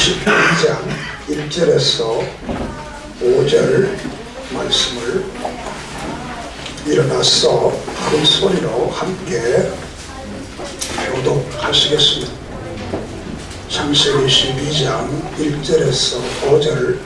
12장 1절에서 5절 말씀을 일어나서 큰 소리로 함께 교독하시겠습니다. 창세기 12장 1절에서 5절.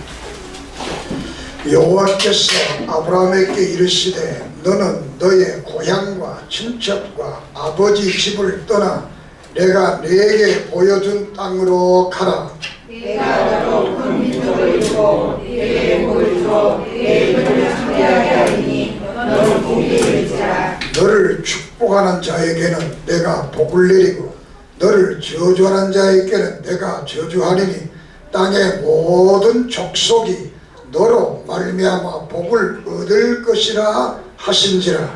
여호와께서 아브라함에게 이르시되 너는 너의 고향과 친척과 아버지 집을 떠나 내가 네게 보여준 땅으로 가라. 내가 너로 큰 민족을 이루고 네게 복을 주어 네 이름을 창대하게 하리니 너는 복이 될지라. 너를 축복하는 자에게는 내가 복을 내리고 너를 저주하는 자에게는 내가 저주하리니 땅의 모든 족속이 너로 말미암아 복을 얻을 것이라 하신지라.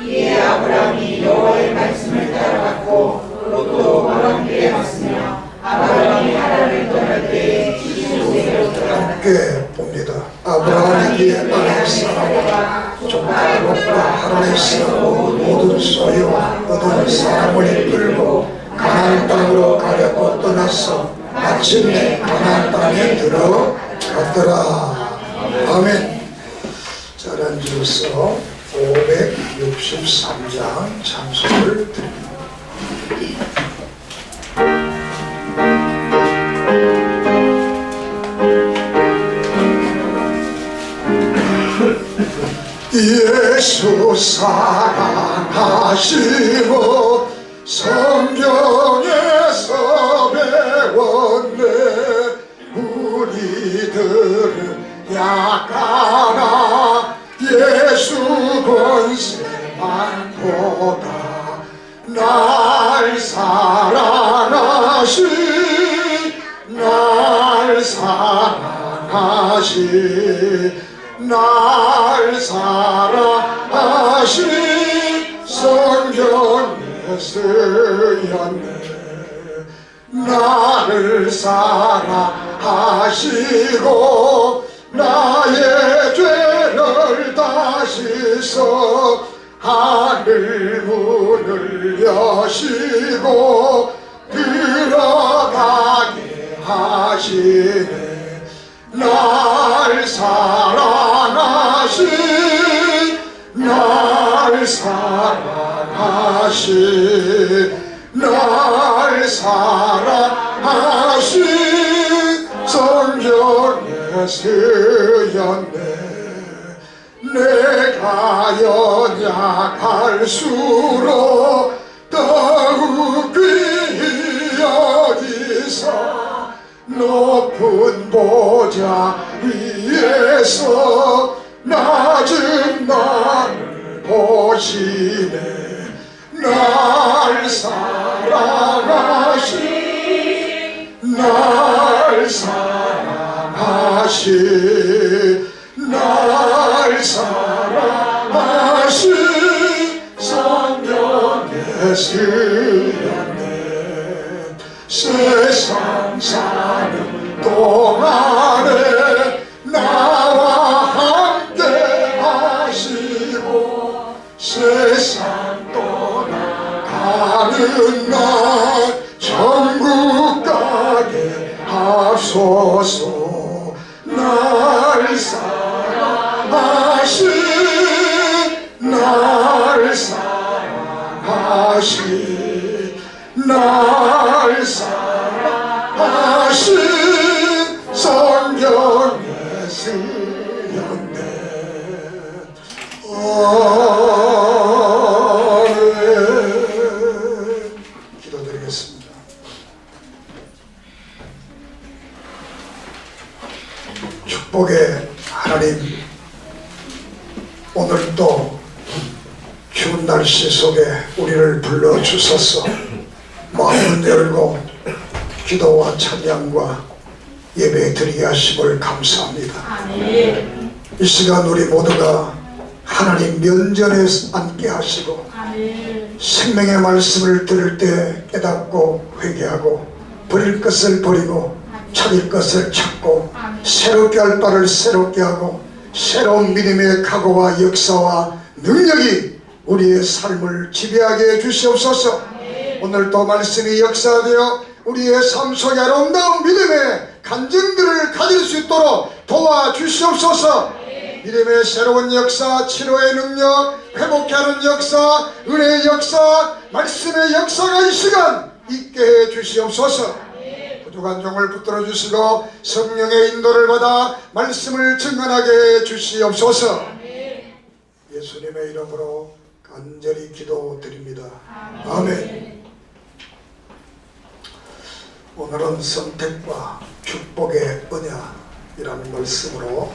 이에 아브라함이 여호와의 말씀을 따라갔고 롯도 아람길에 갔으며 아브라함이 하란을 떠날 때에 75세로 돌아갔다. 함께 봅니다. 아브라함이 그의 아내 사라와 조카 롯과 하란에서 모든 소유와 얻은 사람을 이끌고 가나안 땅으로 가려고 떠나서 마침내 가나안 땅에 들어갔더라. 아멘. 잘 앉으셔서 563장 찬송을 드립니다. 예수 사랑하시고 성경에서 배웠네. 우리들은 약하나 예수 권세만 보다 날 사랑하시 성경에 쓰였네. 나를 사랑하시고 나의 죄를 다 씻어 하늘 문을 여시고 들어가게 하시네. 날 사랑하시 성경에 쓰였네. 내가 연약할수록 더욱 귀히 여기사 높은 보좌 위에서 낮은 나를 보시네. 날 사랑하시 성경에 쓰였네. 세상 사는 동안에 나와 함께 하시고 세상 떠나가는 날 천국 가게 하소서. 날 사랑하시 성경에 쓰였네. 기도드리겠습니다. 축복의 하나님, 오늘도 추운 날씨 속에 우리를 불러주셔서 마음을 열고 기도와 찬양과 예배 드리게 하심을 감사합니다. 아멘. 이 시간 우리 모두가 하나님 면전에 앉게 하시고 아멘. 생명의 말씀을 들을 때 깨닫고 회개하고 버릴 것을 버리고 찾을 것을 찾고 새롭게 할 바를 새롭게 하고 새로운 믿음의 각오와 역사와 능력이 우리의 삶을 지배하게 해주시옵소서. 오늘도 말씀이 역사되어 우리의 삶 속에 아름다운 믿음의 간증들을 가질 수 있도록 도와주시옵소서. 믿음의 새로운 역사, 치료의 능력, 회복케 하는 역사, 은혜의 역사, 말씀의 역사가 이 시간 있게 해 주시옵소서. 부족한 종을 붙들어 주시고 성령의 인도를 받아 말씀을 증언하게 해 주시옵소서. 예수님의 이름으로 간절히 기도드립니다. 아멘. 오늘은 선택과 축복의 언약이라는 말씀으로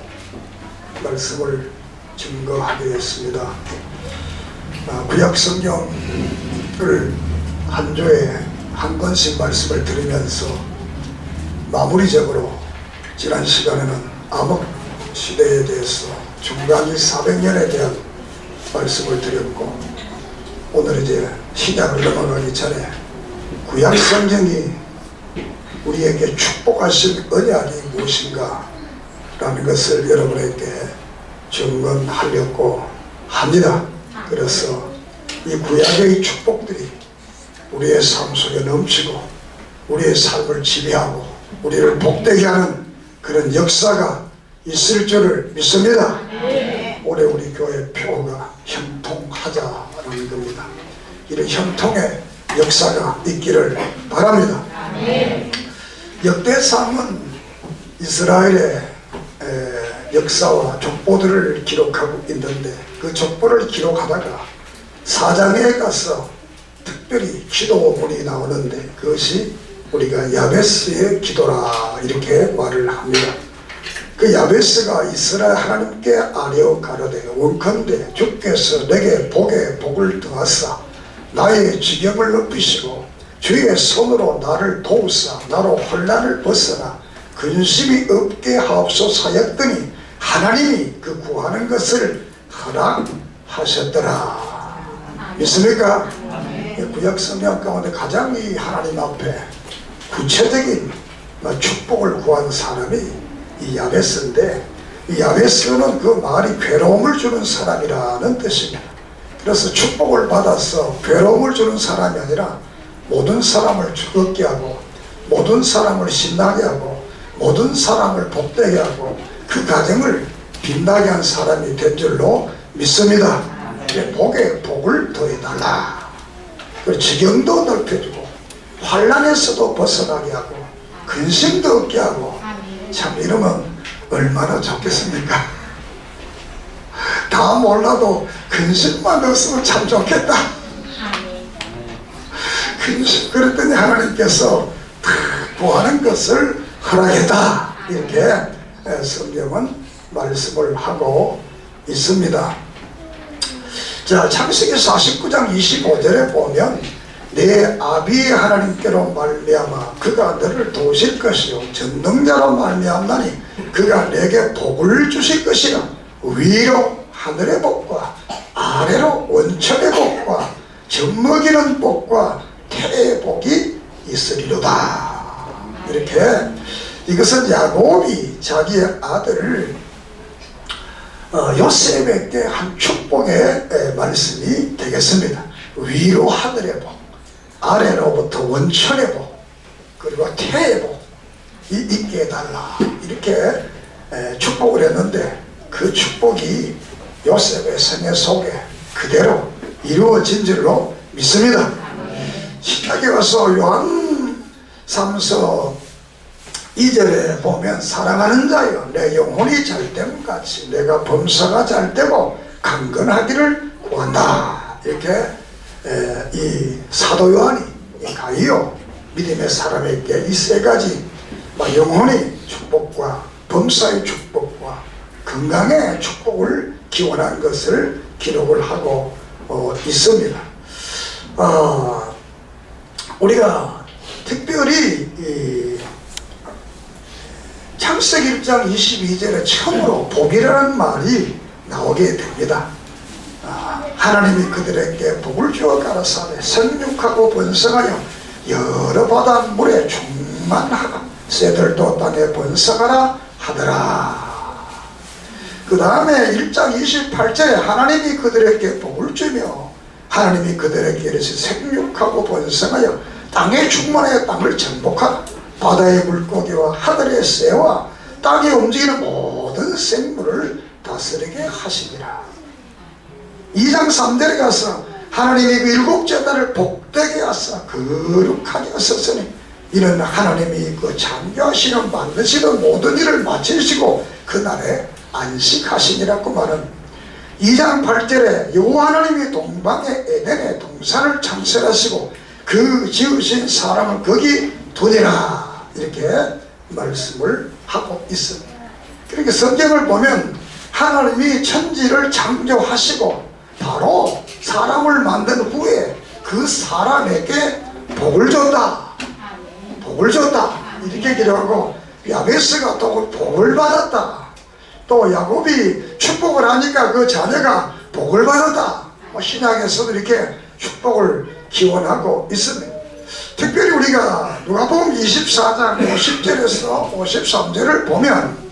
말씀을 증거하겠습니다. 구약 성경을 한 주에 한 권씩 말씀을 들으면서 마무리적으로 지난 시간에는 암흑 시대에 대해서 중간기 400년에 대한 말씀을 드렸고, 오늘 이제 신약을 넘어가기 전에 구약 성경이 우리에게 축복하신 언약이 무엇인가 라는 것을 여러분에게 증언하려고 합니다. 그래서 이 구약의 축복들이 우리의 삶 속에 넘치고 우리의 삶을 지배하고 우리를 복되게 하는 그런 역사가 있을 줄을 믿습니다. 올해 우리 교회 표어가 형통하자라는 겁니다. 이런 형통의 역사가 있기를 바랍니다. 역대상은 이스라엘의 역사와 족보들을 기록하고 있는데, 그 족보를 기록하다가 사장에 가서 특별히 기도문이 나오는데 그것이 우리가 야베스의 기도라 이렇게 말을 합니다. 그 야베스가 이스라엘 하나님께 아뢰어 가로되 원컨대 주께서 내게 복에 복을 더하사 나의 지경을 높이시고 주의 손으로 나를 도우사 나로 혼란을 벗어나 근심이 없게 하옵소서 하였더니 하나님이 그 구하는 것을 허락하셨더라. 믿습니까? 구약 성경 가운데 가장 이 하나님 앞에 구체적인 축복을 구한 사람이 이 야베스인데, 이 야베스는 그 말이 괴로움을 주는 사람이라는 뜻입니다. 그래서 축복을 받아서 괴로움을 주는 사람이 아니라 모든 사람을 즐겁게 하고 모든 사람을 신나게 하고 모든 사람을 복되게 하고 그 가정을 빛나게 한 사람이 된 줄로 믿습니다. 복에 복을 더해달라. 지경도 넓혀주고 환난에서도 벗어나게 하고 근심도 없게 하고, 참 이러면 얼마나 좋겠습니까? 다 몰라도 근심만 없으면 참 좋겠다. 근심, 그랬더니 하나님께서 구하는 것을 허락했다. 이렇게 성경은 말씀을 하고 있습니다. 자, 창세기 49장 25절에 보면 내 아비의 하나님께로 말미암아 그가 너를 도우실 것이요 전능자로 말미암나니 그가 내게 복을 주실 것이라. 위로 하늘의 복과 아래로 원천의 복과 젖먹이는 복과 태의 복이 있으리로다. 이렇게, 이것은 야곱이 자기의 아들을 요셉에게 한 축복의 말씀이 되겠습니다. 위로 하늘의 복, 아래로부터 원천의 복, 그리고 태의 복이 있게 해달라. 이렇게 축복을 했는데 그 축복이 요셉의 생애 속에 그대로 이루어진 줄로 믿습니다. 신약에 가서 요한 3서 2절에 보면 사랑하는 자여 내 영혼이 잘됨 같이 내가 범사가 잘되고 강건하기를 구한다. 이렇게 이 사도 요한이 가이오 믿음의 사람에게 이 세 가지 영혼의 축복과 범사의 축복과 건강의 축복을 기원한 것을 기록을 하고 있습니다. 우리가 특별히 이 창세기 1장 22절에 처음으로 복이라는 말이 나오게 됩니다. 하나님이 그들에게 복을 주어 가라사대 생육하고 번성하여 여러 바닷물에 충만하고 새들도 땅에 번성하라 하더라. 그 다음에 1장 28절에 하나님이 그들에게 복을 주며 하나님이 그들에게 이르시 생육하고 번성하여 땅에 충만하여 땅을 정복하라. 바다의 물고기와 하늘의 새와 땅에 움직이는 모든 생물을 다스리게 하시니라. 2장 3절에 가서 하나님이 그 일곱째 달을 복되게 하사 거룩하게 하셨으니 이는 하나님이 그 창조하시는 만드시는 모든 일을 마치시고 그날에 안식하시니라고 말은 2장 8절에 여호와 하나님이 동방의 에덴에 동산을 창설하시고 그 지으신 사람을 거기 두니라 이렇게 말씀을 하고 있습니다. 그렇게 성경을 보면 하나님이 천지를 창조하시고 바로 사람을 만든 후에 그 사람에게 복을 줬다. 복을 줬다. 이렇게 기록하고 야베스가 또 복을 받았다. 또 야곱이 축복을 하니까 그 자녀가 복을 받았다. 신약에서도 이렇게 축복을 기원하고 있습니다. 특별히 우리가 누가복음 24장 50절에서 53절을 보면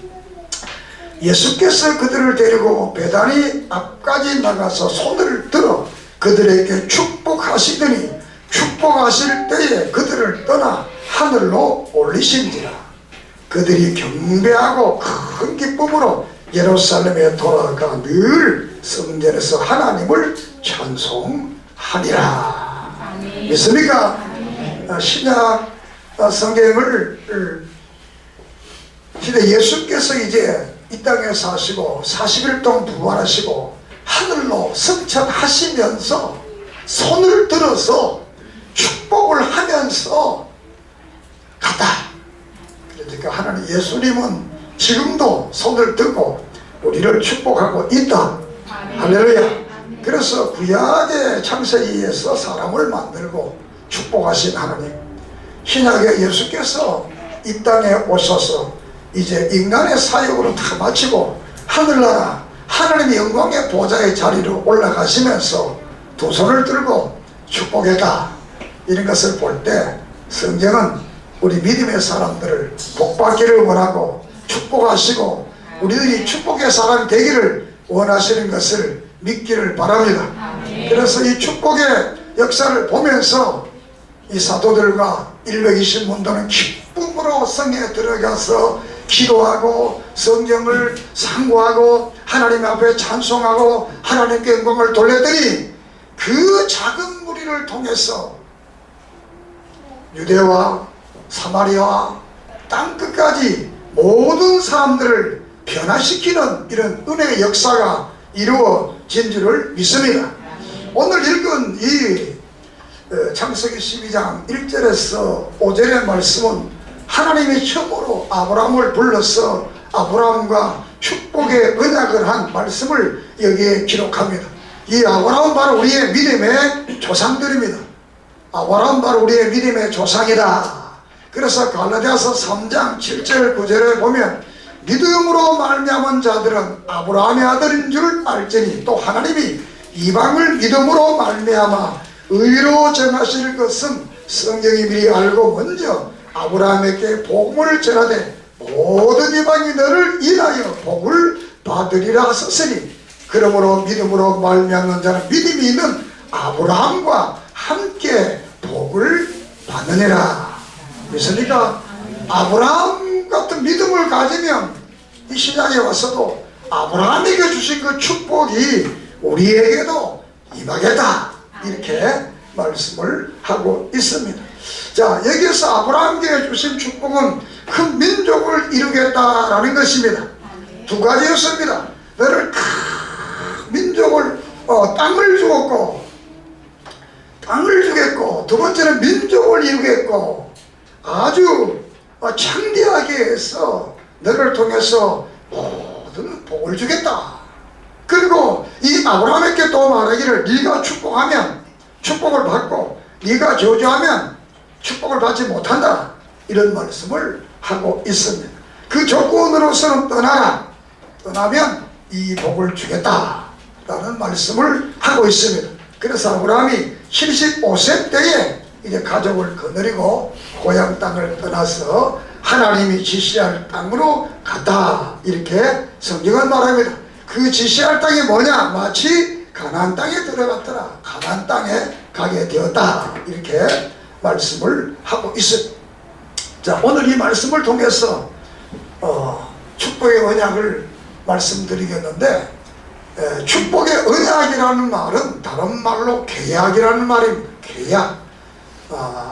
예수께서 그들을 데리고 베다니 앞까지 나가서 손을 들어 그들에게 축복하시더니 축복하실 때에 그들을 떠나 하늘로 올리신지라. 그들이 경배하고 큰 기쁨으로 예루살렘에 돌아가 늘 성전에서 하나님을 찬송하니라. 아멘. 믿습니까? 아멘. 신약 성경을 시대 예수께서 이제 이 땅에 사시고 40일 동안 부활하시고 하늘로 승천하시면서 손을 들어서 축복을 하면서 갔다. 그러니까 하나님 예수님은 지금도 손을 들고 우리를 축복하고 있다. 할렐루야. 그래서 구약의 창세기에서 사람을 만들고 축복하신 하나님, 신약의 예수께서 이 땅에 오셔서 이제 인간의 사역으로 다 마치고 하늘나라 하나님의 영광의 보좌의 자리로 올라가시면서 두 손을 들고 축복했다. 이런 것을 볼 때 성경은 우리 믿음의 사람들을 복받기를 원하고 축복하시고 우리들이 축복의 사람이 되기를 원하시는 것을 믿기를 바랍니다. 그래서 이 축복의 역사를 보면서 이 사도들과 120문도는 기쁨으로 성에 들어가서 기도하고 성경을 상고하고 하나님 앞에 찬송하고 하나님께 영광을 돌려드리 그 작은 무리를 통해서 유대와 사마리아와 땅끝까지 모든 사람들을 변화시키는 이런 은혜의 역사가 이루어진 줄을 믿습니다. 오늘 읽은 이 창세기 12장 1절에서 5절의 말씀은 하나님이 처음으로 아브라함을 불러서 아브라함과 축복의 언약을 한 말씀을 여기에 기록합니다. 이 아브라함은 바로 우리의 믿음의 조상들입니다. 아브라함은 바로 우리의 믿음의 조상이다. 그래서 갈라디아서 3장 7절 9절에 보면 믿음으로 말미암은 자들은 아브라함의 아들인 줄 알지니 또 하나님이 이방을 믿음으로 말미암아 의로 정하실 것은 성경이 미리 알고 먼저 아브라함에게 복음을 전하되 모든 이방이 너를 인하여 복을 받으리라 하셨으니 그러므로 믿음으로 말미암는 자는 믿음이 있는 아브라함과 함께 복을 받느니라. 믿습니까? 아브라함 같은 믿음을 가지면 이 시장에 와서도 아브라함에게 주신 그 축복이 우리에게도 임하겠다. 이렇게 말씀을 하고 있습니다. 자, 여기에서 아브라함에게 주신 축복은 큰 민족을 이루겠다라는 것입니다. 두 가지였습니다. 너를 큰 민족을 땅을 주었고 땅을 주겠고 두 번째는 민족을 이루겠고 아주 창대하게 해서 너를 통해서 모든 복을 주겠다. 그리고 이 아브라함에게 또 말하기를 네가 축복하면 축복을 받고 네가 저주하면 축복을 받지 못한다. 이런 말씀을 하고 있습니다. 그 조건으로서는 떠나라. 떠나면 이 복을 주겠다. 라는 말씀을 하고 있습니다. 그래서 아브라함이 75세 때에 이제 가족을 거느리고 고향 땅을 떠나서 하나님이 지시할 땅으로 갔다. 이렇게 성경은 말합니다. 그 지시할 땅이 뭐냐? 마치 가나안 땅에 들어갔더라. 가나안 땅에 가게 되었다. 이렇게 말씀을 하고 있습니다. 자, 오늘 이 말씀을 통해서 축복의 언약을 말씀드리겠는데, 축복의 언약이라는 말은 다른 말로 계약이라는 말입니다. 계약.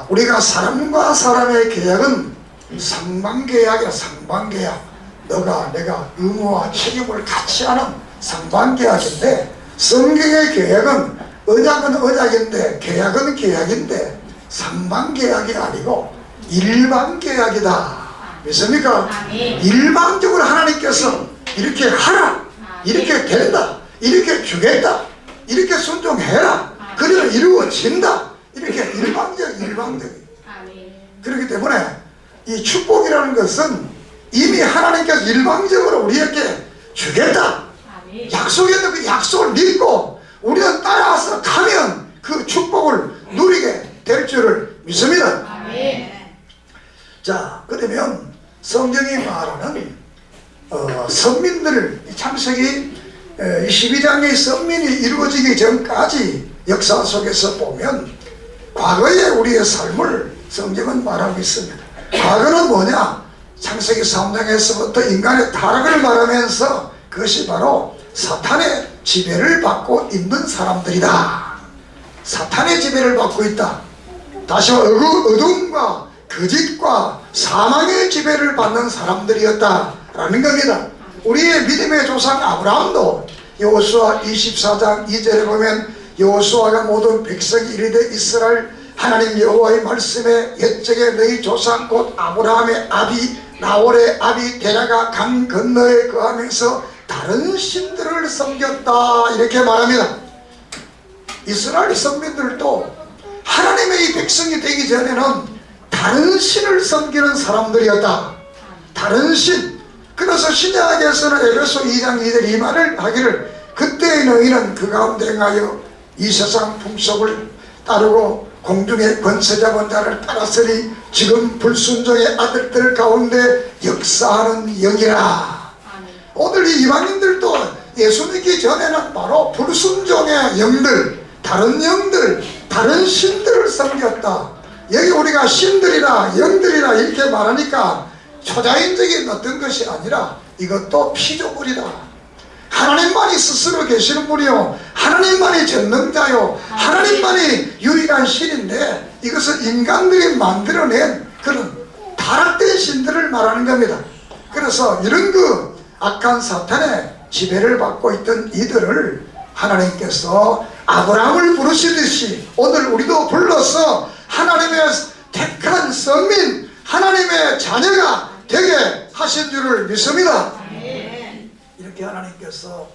우리가 사람과 사람의 계약은 상반계약이야. 상반계약. 너가 내가 의무와 책임을 같이 하는 상반계약인데, 성경의 계약은 언약은 언약인데 계약은 계약인데 상반계약이 아니고 일반계약이다. 믿습니까? 일반적으로 하나님께서 이렇게 하라, 이렇게 된다, 이렇게 주겠다, 이렇게 순종해라, 그러면 이루어진다, 이렇게 일방적. 그렇기 때문에 이 축복이라는 것은 이미 하나님께서 일방적으로 우리에게 주겠다 약속했던 그 약속을 믿고 우리는 따라서 가면 그 축복을 누리게 될 줄을 믿습니다. 자, 그러면 성경이 말하는 선민들, 창세기 12장의 선민이 이루어지기 전까지 역사 속에서 보면 과거의 우리의 삶을 성경은 말하고 있습니다. 과거는 뭐냐? 창세기 3장에서부터 인간의 타락을 말하면서 그것이 바로 사탄의 지배를 받고 있는 사람들이다. 사탄의 지배를 받고 있다. 다시 말해 어둠과 거짓과 사망의 지배를 받는 사람들이었다라는 겁니다. 우리의 믿음의 조상 아브라함도 여호수아 24장 2절에 보면 여호수아가 모든 백성이 이르되 이스라엘 하나님 여호와의 말씀에 옛적에 너희 조상 곧 아브라함의 아비 나홀의 아비 데라가 강 건너에 거하면서 다른 신들을 섬겼다 이렇게 말합니다. 이스라엘 선민들도 하나님의 이 백성이 되기 전에는 다른 신을 섬기는 사람들이었다. 다른 신. 그래서 신약에서는 에베소 2장 2절 이 말을 하기를 그때의 너희는 그 가운데 행하여 이 세상 풍속을 따르고 공중의 권세 잡은 자를 따랐으니 지금 불순종의 아들들 가운데 역사하는 영이라. 오늘 이 이방인들도 예수 믿기 전에는 바로 불순종의 영들, 다른 영들, 다른 신들을 섬겼다. 여기 우리가 신들이라 영들이라 이렇게 말하니까 초자연적인 어떤 것이 아니라 이것도 피조물이다. 하나님만이 스스로 계시는 분이요, 하나님만이 전능자요, 하나님만이 유일한 신인데 이것은 인간들이 만들어낸 그런 타락된 신들을 말하는 겁니다. 그래서 이런 그 악한 사탄의 지배를 받고 있던 이들을 하나님께서 아브라함을 부르시듯이 오늘 우리도 불러서 하나님의 택한 선민, 하나님의 자녀가 되게 하신 줄을 믿습니다. 이렇게 하나님께서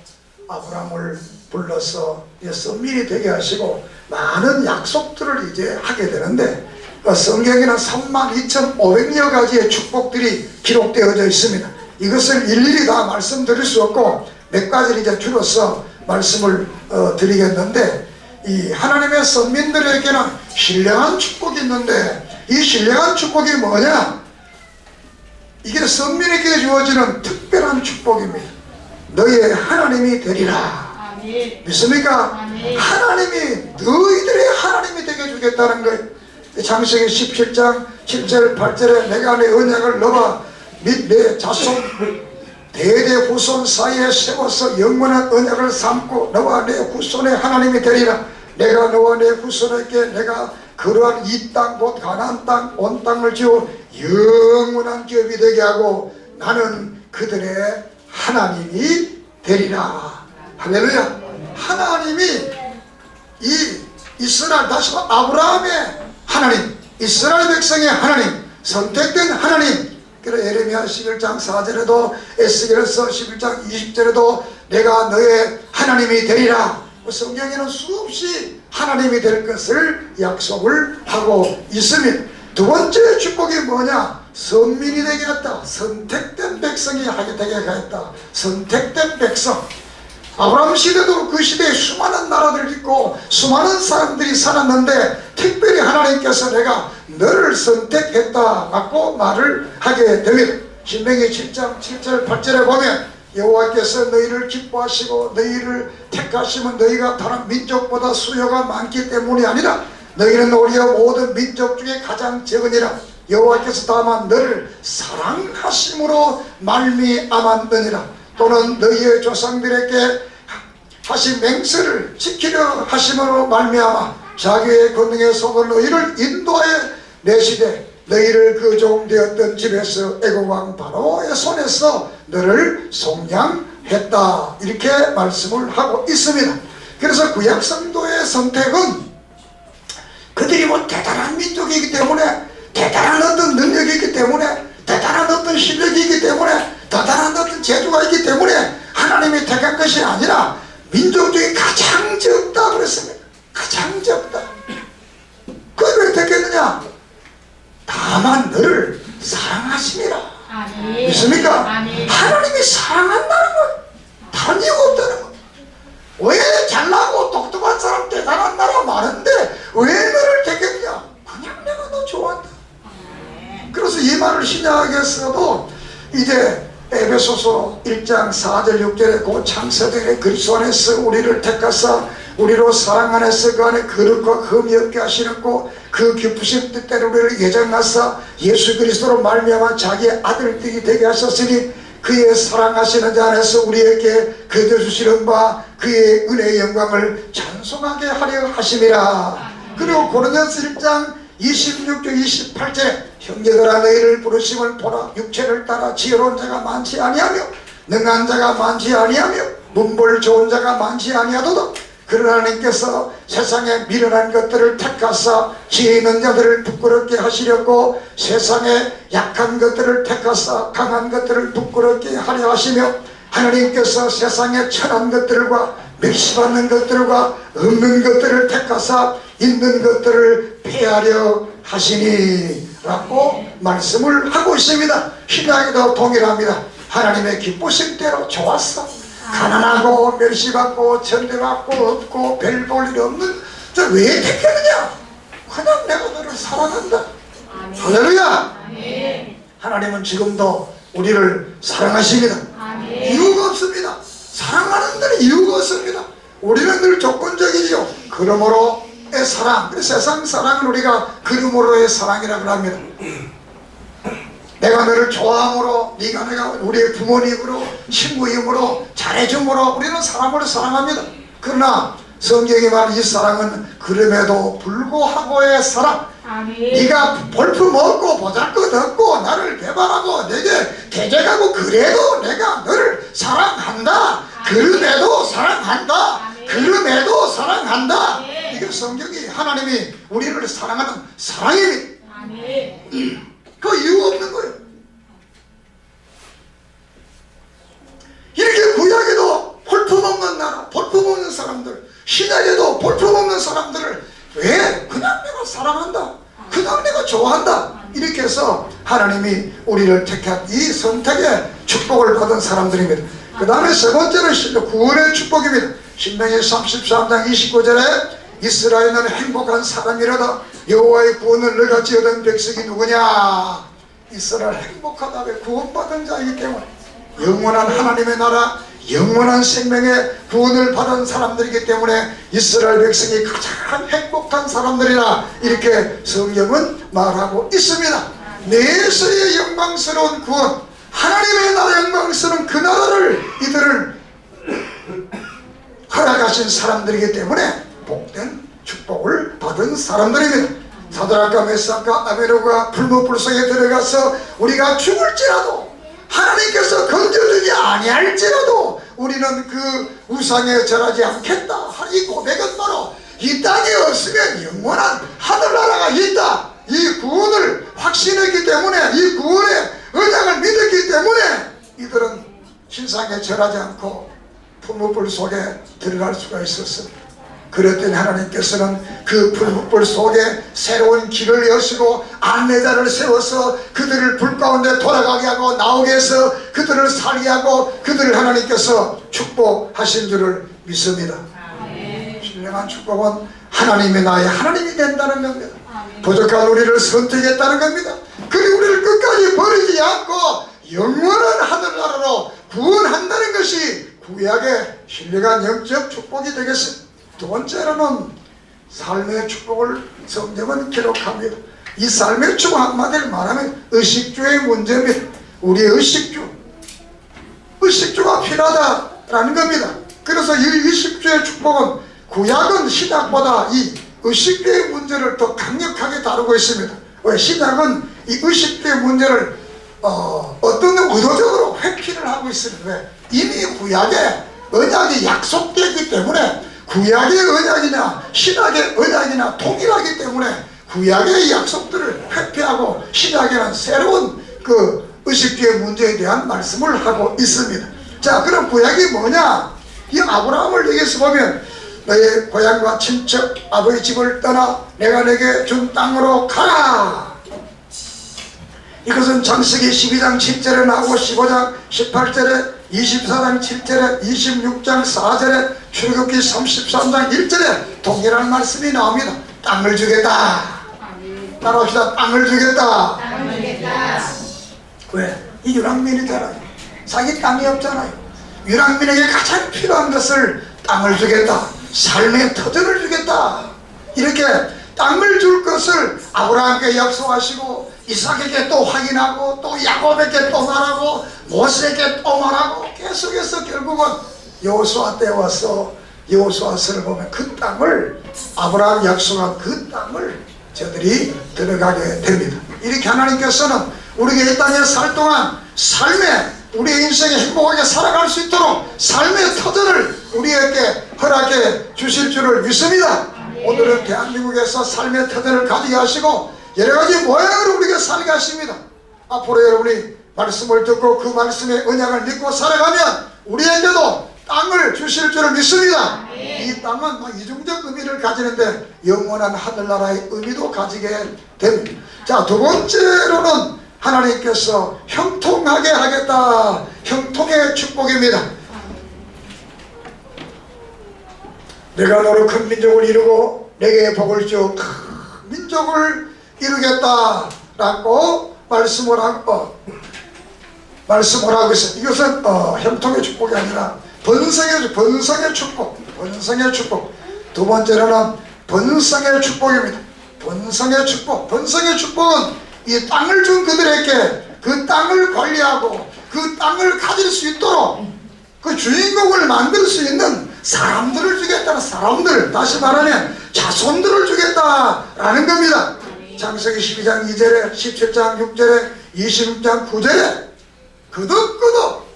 아브라함을 불러서 선민이 되게 하시고 많은 약속들을 이제 하게 되는데 성경에는 32,500여 가지의 축복들이 기록되어져 있습니다. 이것을 일일이 다 말씀드릴 수 없고 몇 가지를 이제 줄여서 말씀을 드리겠는데, 이 하나님의 선민들에게는 신령한 축복이 있는데 이 신령한 축복이 뭐냐? 이게 선민에게 주어지는 특별한 축복입니다. 너의 하나님이 되리라. 아멘. 믿습니까? 아멘. 하나님이 너희들의 하나님이 되게 주겠다는 거예요. 창세기 17장 7절 8절에 내가 내 언약을 너와 및 내 자손 대대 후손 사이에 세워서 영원한 언약을 삼고 너와 내 후손의 하나님이 되리라. 내가 너와 내 후손에게 내가 그러한 이 땅 곧 가나안 땅 온 땅을 주어 영원한 기업이 되게 하고 나는 그들의 하나님이 되리라. 할렐루야. 하나님이 이 이스라엘, 다시 말해 아브라함의 하나님, 이스라엘 백성의 하나님, 선택된 하나님. 그래서 예레미야 11장 4절에도 에스겔서 11장 20절에도 내가 너의 하나님이 되리라. 성경에는 수없이 하나님이 될 것을 약속을 하고 있습니다. 두 번째 축복이 뭐냐? 선민이 되게 했다. 선택된 백성이 하게 되게 했다. 선택된 백성. 아브라함 시대도 그 시대에 수많은 나라들이 있고 수많은 사람들이 살았는데 특별히 하나님께서 내가 너를 선택했다 갖고 말을 하게 됩니다. 신명기 7장 7절 8절에 보면 여호와께서 너희를 기뻐하시고 너희를 택하시면 너희가 다른 민족보다 수요가 많기 때문이 아니라 너희는 오히려 모든 민족 중에 가장 적으니라. 여호와께서 다만 너를 사랑하심으로 말미암았느니라. 또는 너희의 조상들에게 하신 맹세를 지키려 하심으로 말미암아 자기의 권능의 손으로 너희를 인도하여 내시되 너희를 그 종되었던 집에서 애국 왕 바로의 손에서 너를 속량했다. 이렇게 말씀을 하고 있습니다. 그래서 구약 성도의 선택은 그들이 뭐 대단한 민족이기 때문에, 대단한 어떤 능력이기 때문에, 대단한 어떤 실력이기 때문에, 대단한 어떤 재주가 있기 때문에 하나님이 택한 것이 아니라 민족 중에 가장 적다 그랬습니다. 가장 적다. 그걸 왜 택했느냐? 다만 너를 사랑하심이라. 믿습니까? 하나님이 사랑한다는 거예요. 다른 이유가 없다는 거예요. 왜 잘나고 똑똑한 사람, 대단한 나라 많은데 왜 너를 택했냐? 그냥 내가 너 좋아한다. 그래서 이 말을 신약에서도 이제 에베소서 1장 4절 6절에 그 창세전에 그리스도 안에서 우리를 택하사 우리로 사랑 안에서 그 안에 거룩과 흠이 없게 하시렸고 그 기쁘신 뜻대로 우리를 예정하사 예수 그리스도로 말미암아 자기의 아들들이 되게 하셨으니 그의 사랑하시는 자 안에서 우리에게 거둬주시는 바 그의 은혜의 영광을 찬송하게 하려 하심이라. 그리고 고린도서 1장 26절 28절에 형제들아 너희를 부르심을 보라. 육체를 따라 지혜로운 자가 많지 아니하며 능한 자가 많지 아니하며 문벌 좋은 자가 많지 아니하도다. 그러나 하나님께서 세상에 미련한 것들을 택하사 지혜 있는 자들을 부끄럽게 하시려고 세상에 약한 것들을 택하사 강한 것들을 부끄럽게 하려 하시며 하나님께서 세상에 천한 것들과 멸시받는 것들과 없는 것들을 택하사 있는 것들을 폐하려 하시니 라고 말씀을 하고 있습니다. 신약에도 동일합니다. 하나님의 기쁘신 대로 좋았어. 가난하고 멸시받고 천대받고 없고 별 볼 일 없는 저 왜 택했느냐? 그냥 내가 너를 사랑한다. 할렐루야. 하나님은 지금도 우리를 사랑하십니다. 이유가 없습니다. 사랑하는 데는 이유가 없습니다. 우리는 늘 조건적이죠. 그러므로의 사랑. 그래서 세상 사랑은 우리가 그러므로의 사랑이라고 합니다. 내가 너를 좋아함으로, 네가 내가 우리의 부모님으로, 친구임으로, 잘해줌으로 우리는 사람을 사랑합니다. 그러나 성경이 말하는 이 사랑은 그럼에도 불구하고의 사랑. 네가 볼품 없고 보잘것 없고 나를 배반하고 내게 대적하고 그래도 내가 너를 사랑한다. 그럼에도 사랑한다. 그럼에도 사랑한다. 이게 성경이 하나님이 우리를 사랑하는 사랑입니다. 그 이유가 없는 거예요. 이렇게 구약에도 볼품 없는 나라, 볼품 없는 사람들, 신약에도 볼품 없는 사람들을 왜? 그냥 내가 사랑한다. 그냥 내가 좋아한다. 이렇게 해서 하나님이 우리를 택한 이 선택에 축복을 받은 사람들입니다. 그 다음에 세 번째는 구원의 축복입니다. 신명기 33장 29절에 이스라엘은 행복한 사람이라다. 여호와의 구원을 너같이 얻은 백성이 누구냐? 이스라엘 행복하다. 왜? 구원받은 자이기 때문에. 영원한 하나님의 나라, 영원한 생명의 구원을 받은 사람들이기 때문에 이스라엘 백성이 가장 행복한 사람들이라 이렇게 성경은 말하고 있습니다. 내에서의 영광스러운 구원, 하나님의 나라 영광스러운 그 나라를 이들을 허락하신 사람들이기 때문에 복된 축복을 받은 사람들입니다. 사드락과 메삭과 아베노가 불못불속에 들어가서 우리가 죽을지라도 하나님께서 건져주지 아니할지라도 우리는 그 우상에 절하지 않겠다. 이 고백은 바로 이 땅에 없으면 영원한 하늘나라가 있다. 이 구원을 확신했기 때문에, 이 구원의 언약을 믿었기 때문에 이들은 신상에 절하지 않고 풀무불 속에 들어갈 수가 있었습니다. 그랬더니 하나님께서는 그 풀무불 속에 새로운 길을 여시고 안내자를 세워서 그들을 불 가운데 돌아가게 하고 나오게 해서 그들을 살게 하고 그들을 하나님께서 축복하신 줄을 믿습니다. 신령한 축복은 하나님이 나의 하나님이 된다는 겁니다. 부족한 우리를 선택했다는 겁니다. 그리고 우리를 끝까지 버리지 않고 영원한 하늘나라로 구원한다는 것이 구약의 신령한 영적 축복이 되겠습니다. 두 번째로는 삶의 축복을 성경은 기록합니다. 이 삶의 축복 한마디를 말하면 의식주의 문제입니다. 우리의 의식주가 필요하다라는 겁니다. 그래서 이 의식주의 축복은 구약은 신약보다 이 의식주의 문제를 더 강력하게 다루고 있습니다. 왜? 신약은 이 의식주의 문제를 어떤 의도적으로 회피를 하고 있습니다. 왜? 이미 구약에 언약이 약속되기 때문에 구약의 언약이나 신약의 언약이나 동일하기 때문에 구약의 약속들을 회피하고 신약에는 새로운 그 의식주의 문제에 대한 말씀을 하고 있습니다. 자, 그럼 구약이 뭐냐? 이 아브라함을 여기서 보면 너의 고향과 친척 아버지 집을 떠나 내가 내게 준 땅으로 가라. 이것은 창세기 12장 7절에 나오고 15장 18절에 24장 7절에 26장 4절에 출애굽기 33장 1절에 동일한 말씀이 나옵니다. 땅을 주겠다. 따라합시다. 땅을 주겠다. 왜? 이 유랑민이잖아요. 자기 땅이 없잖아요. 유랑민에게 가장 필요한 것을 땅을 주겠다. 삶의 터전을 주겠다. 이렇게 땅을 줄 것을 아브라함께 약속하시고 이삭에게 또 확인하고 또 야곱에게 또 말하고 모세에게 또 말하고 계속해서 결국은 여호수아 때 와서 여호수아서를 보면 그 땅을 아브라함 약속한 그 땅을 저들이 들어가게 됩니다. 이렇게 하나님께서는 우리가 이 땅에 살 동안 삶에 우리의 인생에 행복하게 살아갈 수 있도록 삶의 터전을 우리에게 허락해 주실 줄을 믿습니다. 오늘은 대한민국에서 삶의 터전을 가지게 하시고 여러가지 모양으로 우리가 살게 하십니다. 앞으로 여러분이 말씀을 듣고 그 말씀의 언약을 믿고 살아가면 우리에게도 땅을 주실 줄을 믿습니다. 이 땅은 이중적 의미를 가지는데 영원한 하늘나라의 의미도 가지게 됩니다. 자, 두 번째로는 하나님께서 형통하게 하겠다. 형통의 축복입니다. 내가 너로 큰 민족을 이루고 내게 복을 주어 큰 민족을 이루겠다 라고 말씀을 하고 있어요. 이것은 형통의 축복이 아니라 번성의 축복. 두 번째로는 번성의 축복입니다. 번성의 축복은 이 땅을 준 그들에게 그 땅을 관리하고 그 땅을 가질 수 있도록 그 주인공을 만들 수 있는 사람들을 주겠다는 사람들, 다시 말하면 자손들을 주겠다라는 겁니다. 창세기 12장 2절에 17장 6절에 26장 9절에 그덕그덕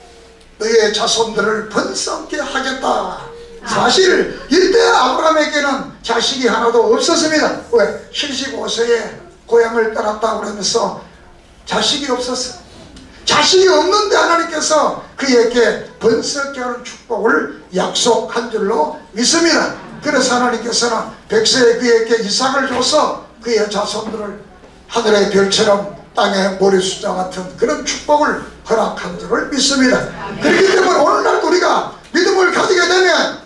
너의 자손들을 번성케 하겠다. 사실 이때 아브라함에게는 자식이 하나도 없었습니다. 왜? 75세에 고향을 떠났다고 그러면서 자식이 없었어요. 자식이 없는데 하나님께서 그에게 번성케 하는 축복을 약속한 줄로 믿습니다. 그래서 하나님께서는 100세에 그에게 이삭을 줘서 그의 자손들을 하늘의 별처럼 땅의 모래수자 같은 그런 축복을 허락한 줄을 믿습니다. 그렇기 때문에 오늘날 우리가 믿음을 가지게 되면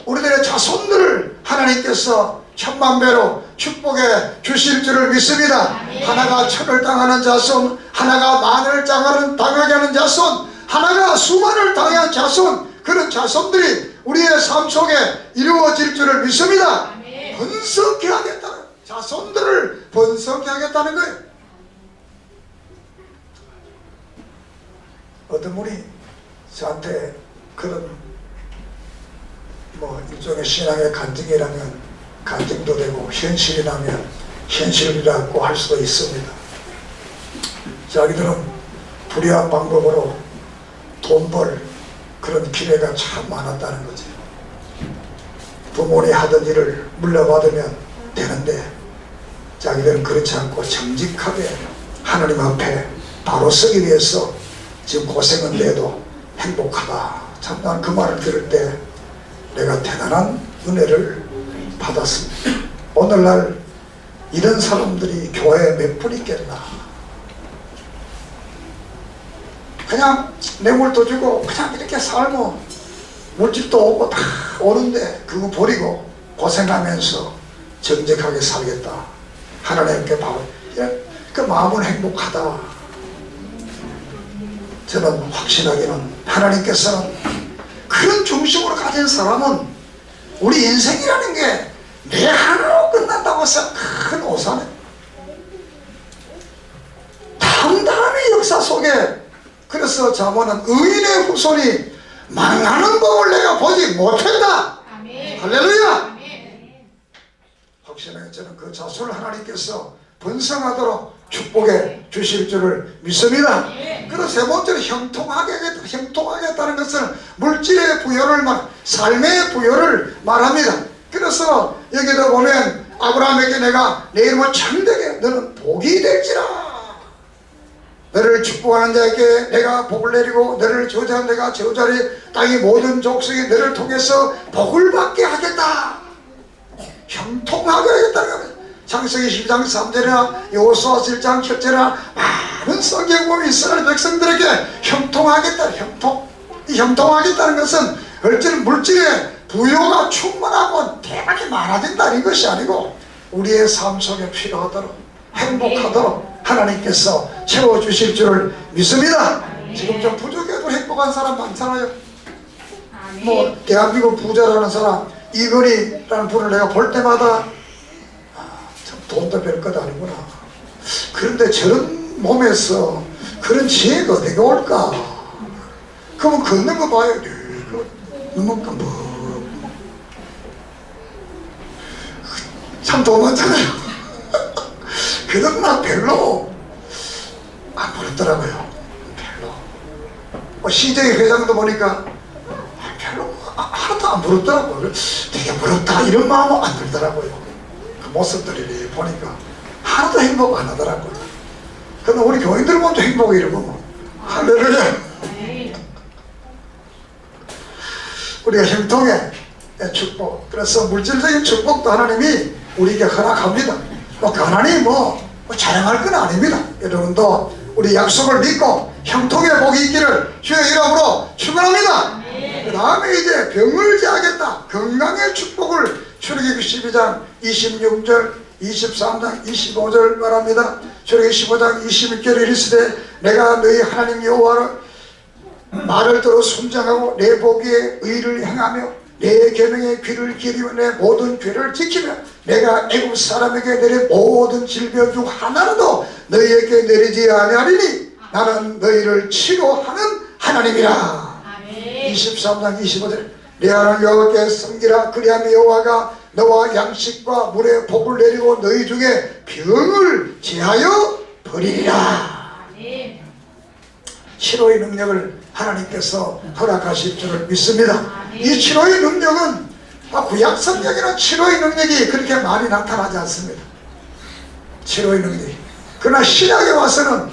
우리들의 자손들을 하나님께서 천만배로 축복해 주실 줄을 믿습니다. 하나가 천을 당하는 자손, 하나가 만을 당하게 하는 자손, 하나가 수만을 당한 자손, 그런 자손들이 우리의 삶 속에 이루어질 줄을 믿습니다. 번성케 하겠다는, 자손들을 번성케 하겠다는 거예요. 어떤 분이 저한테 그런 일종의 신앙의 간증이라면 간증도 되고 현실이라면 현실이라고 할 수도 있습니다. 자기들은 불의한 방법으로 돈 벌 그런 기회가 참 많았다는 거지. 부모님 하던 일을 물려받으면 되는데 자기들은 그렇지 않고 정직하게 하나님 앞에 바로 서기 위해서 지금 고생은 돼도 행복하다. 참 난 그 말을 들을 때 내가 대단한 은혜를 받았습니다. 오늘날 이런 사람들이 교회에 몇 분 있겠나. 그냥 뇌물도 주고 그냥 이렇게 살고 물질도 오고 다 오는데 그거 버리고 고생하면서 정직하게 살겠다. 하나님께 바로 그 마음은 행복하다. 저는 확신하기는 하나님께서는 그런 중심으로 가진 사람은 우리 인생이라는 게 내 하나로 끝난다고 해서 큰 오산에 당당히 역사 속에, 그래서 잠언은 의인의 후손이 망하는 법을 내가 보지 못했다. 할렐루야. 확신하게 저는 그 자손을 하나님께서 번성하도록 축복해 주실 줄을 믿습니다. 그리고 세 번째로 형통하겠다는 것은 물질의 부여를 삶의 부여를 말합니다. 그래서 여기도 보면 아브라함에게 내가 내 이름을 참되게 너는 복이 될지라. 너를 축복하는 자에게 내가 복을 내리고 너를 저주하는 내가 저주하리. 땅의 모든 족속이 너를 통해서 복을 받게 하겠다. 형통하게 하겠다는 겁니다. 창세기 12장 3절이나 여호수아 7장 7절이나 많은 성경 보면 이스라엘 백성들에게 형통하겠다. 이 형통하겠다는 것은 얼제는 물질의 부요가 충만하고 대박이 많아진다는 것이 아니고 우리의 삶 속에 필요하도록 행복하도록 하나님께서 채워주실 줄을 믿습니다. 지금 좀 부족해도 행복한 사람 많잖아요. 뭐 대한민국 부자라는 사람 이건희라는 분을 내가 볼 때마다 참 돈도 별것 아니구나. 그런데 저런 몸에서 그런 지혜가 어디가 올까? 그러면 걷는 거 봐요. 눈먹고 참 돈 많잖아요. 그래도 나 별로 안 부럽더라고요. 별로. CJ 회장도 보니까 별로 하나도 안 부럽더라고요. 되게 부럽다 이런 마음은 안 들더라고요. 그 모습들이 보니까 하나도 행복 안 하더라고요. 근데 우리 교인들 보면 행복이 이러고 뭐. 할렐루야. 우리가 형통의 축복, 그래서 물질적인 축복도 하나님이 우리에게 허락합니다. 가난이 자랑할 건 아닙니다. 여러분도 우리 약속을 믿고 형통의 복이 있기를 주의 이름으로 축원합니다. 그 다음에 이제 병을 제하겠다. 건강의 축복을 출애굽기 12장 26절 23장 25절 말합니다. 출애굽기 15장 21절에 이르시되 내가 너희 하나님 여호와를 말을 들어 순종하고 내 보기에 의를 행하며 내 계명에 귀를 기리며 내 모든 죄를 지키며 내가 애굽 사람에게 내린 모든 질병 중 하나라도 너희에게 내리지 아니하리니 나는 너희를 치료하는 하나님이라. 23장 25절 내 하나님 여호와께 섬기라. 그리하면 여호와가 너와 양식과 물에 복을 내리고 너희 중에 병을 제하여 버리리라. 치료의 능력을 하나님께서 허락하실 줄을 믿습니다. 이 치료의 능력은 구약 성경에는 치료의 능력이 그렇게 많이 나타나지 않습니다. 치료의 능력이. 그러나 신약에 와서는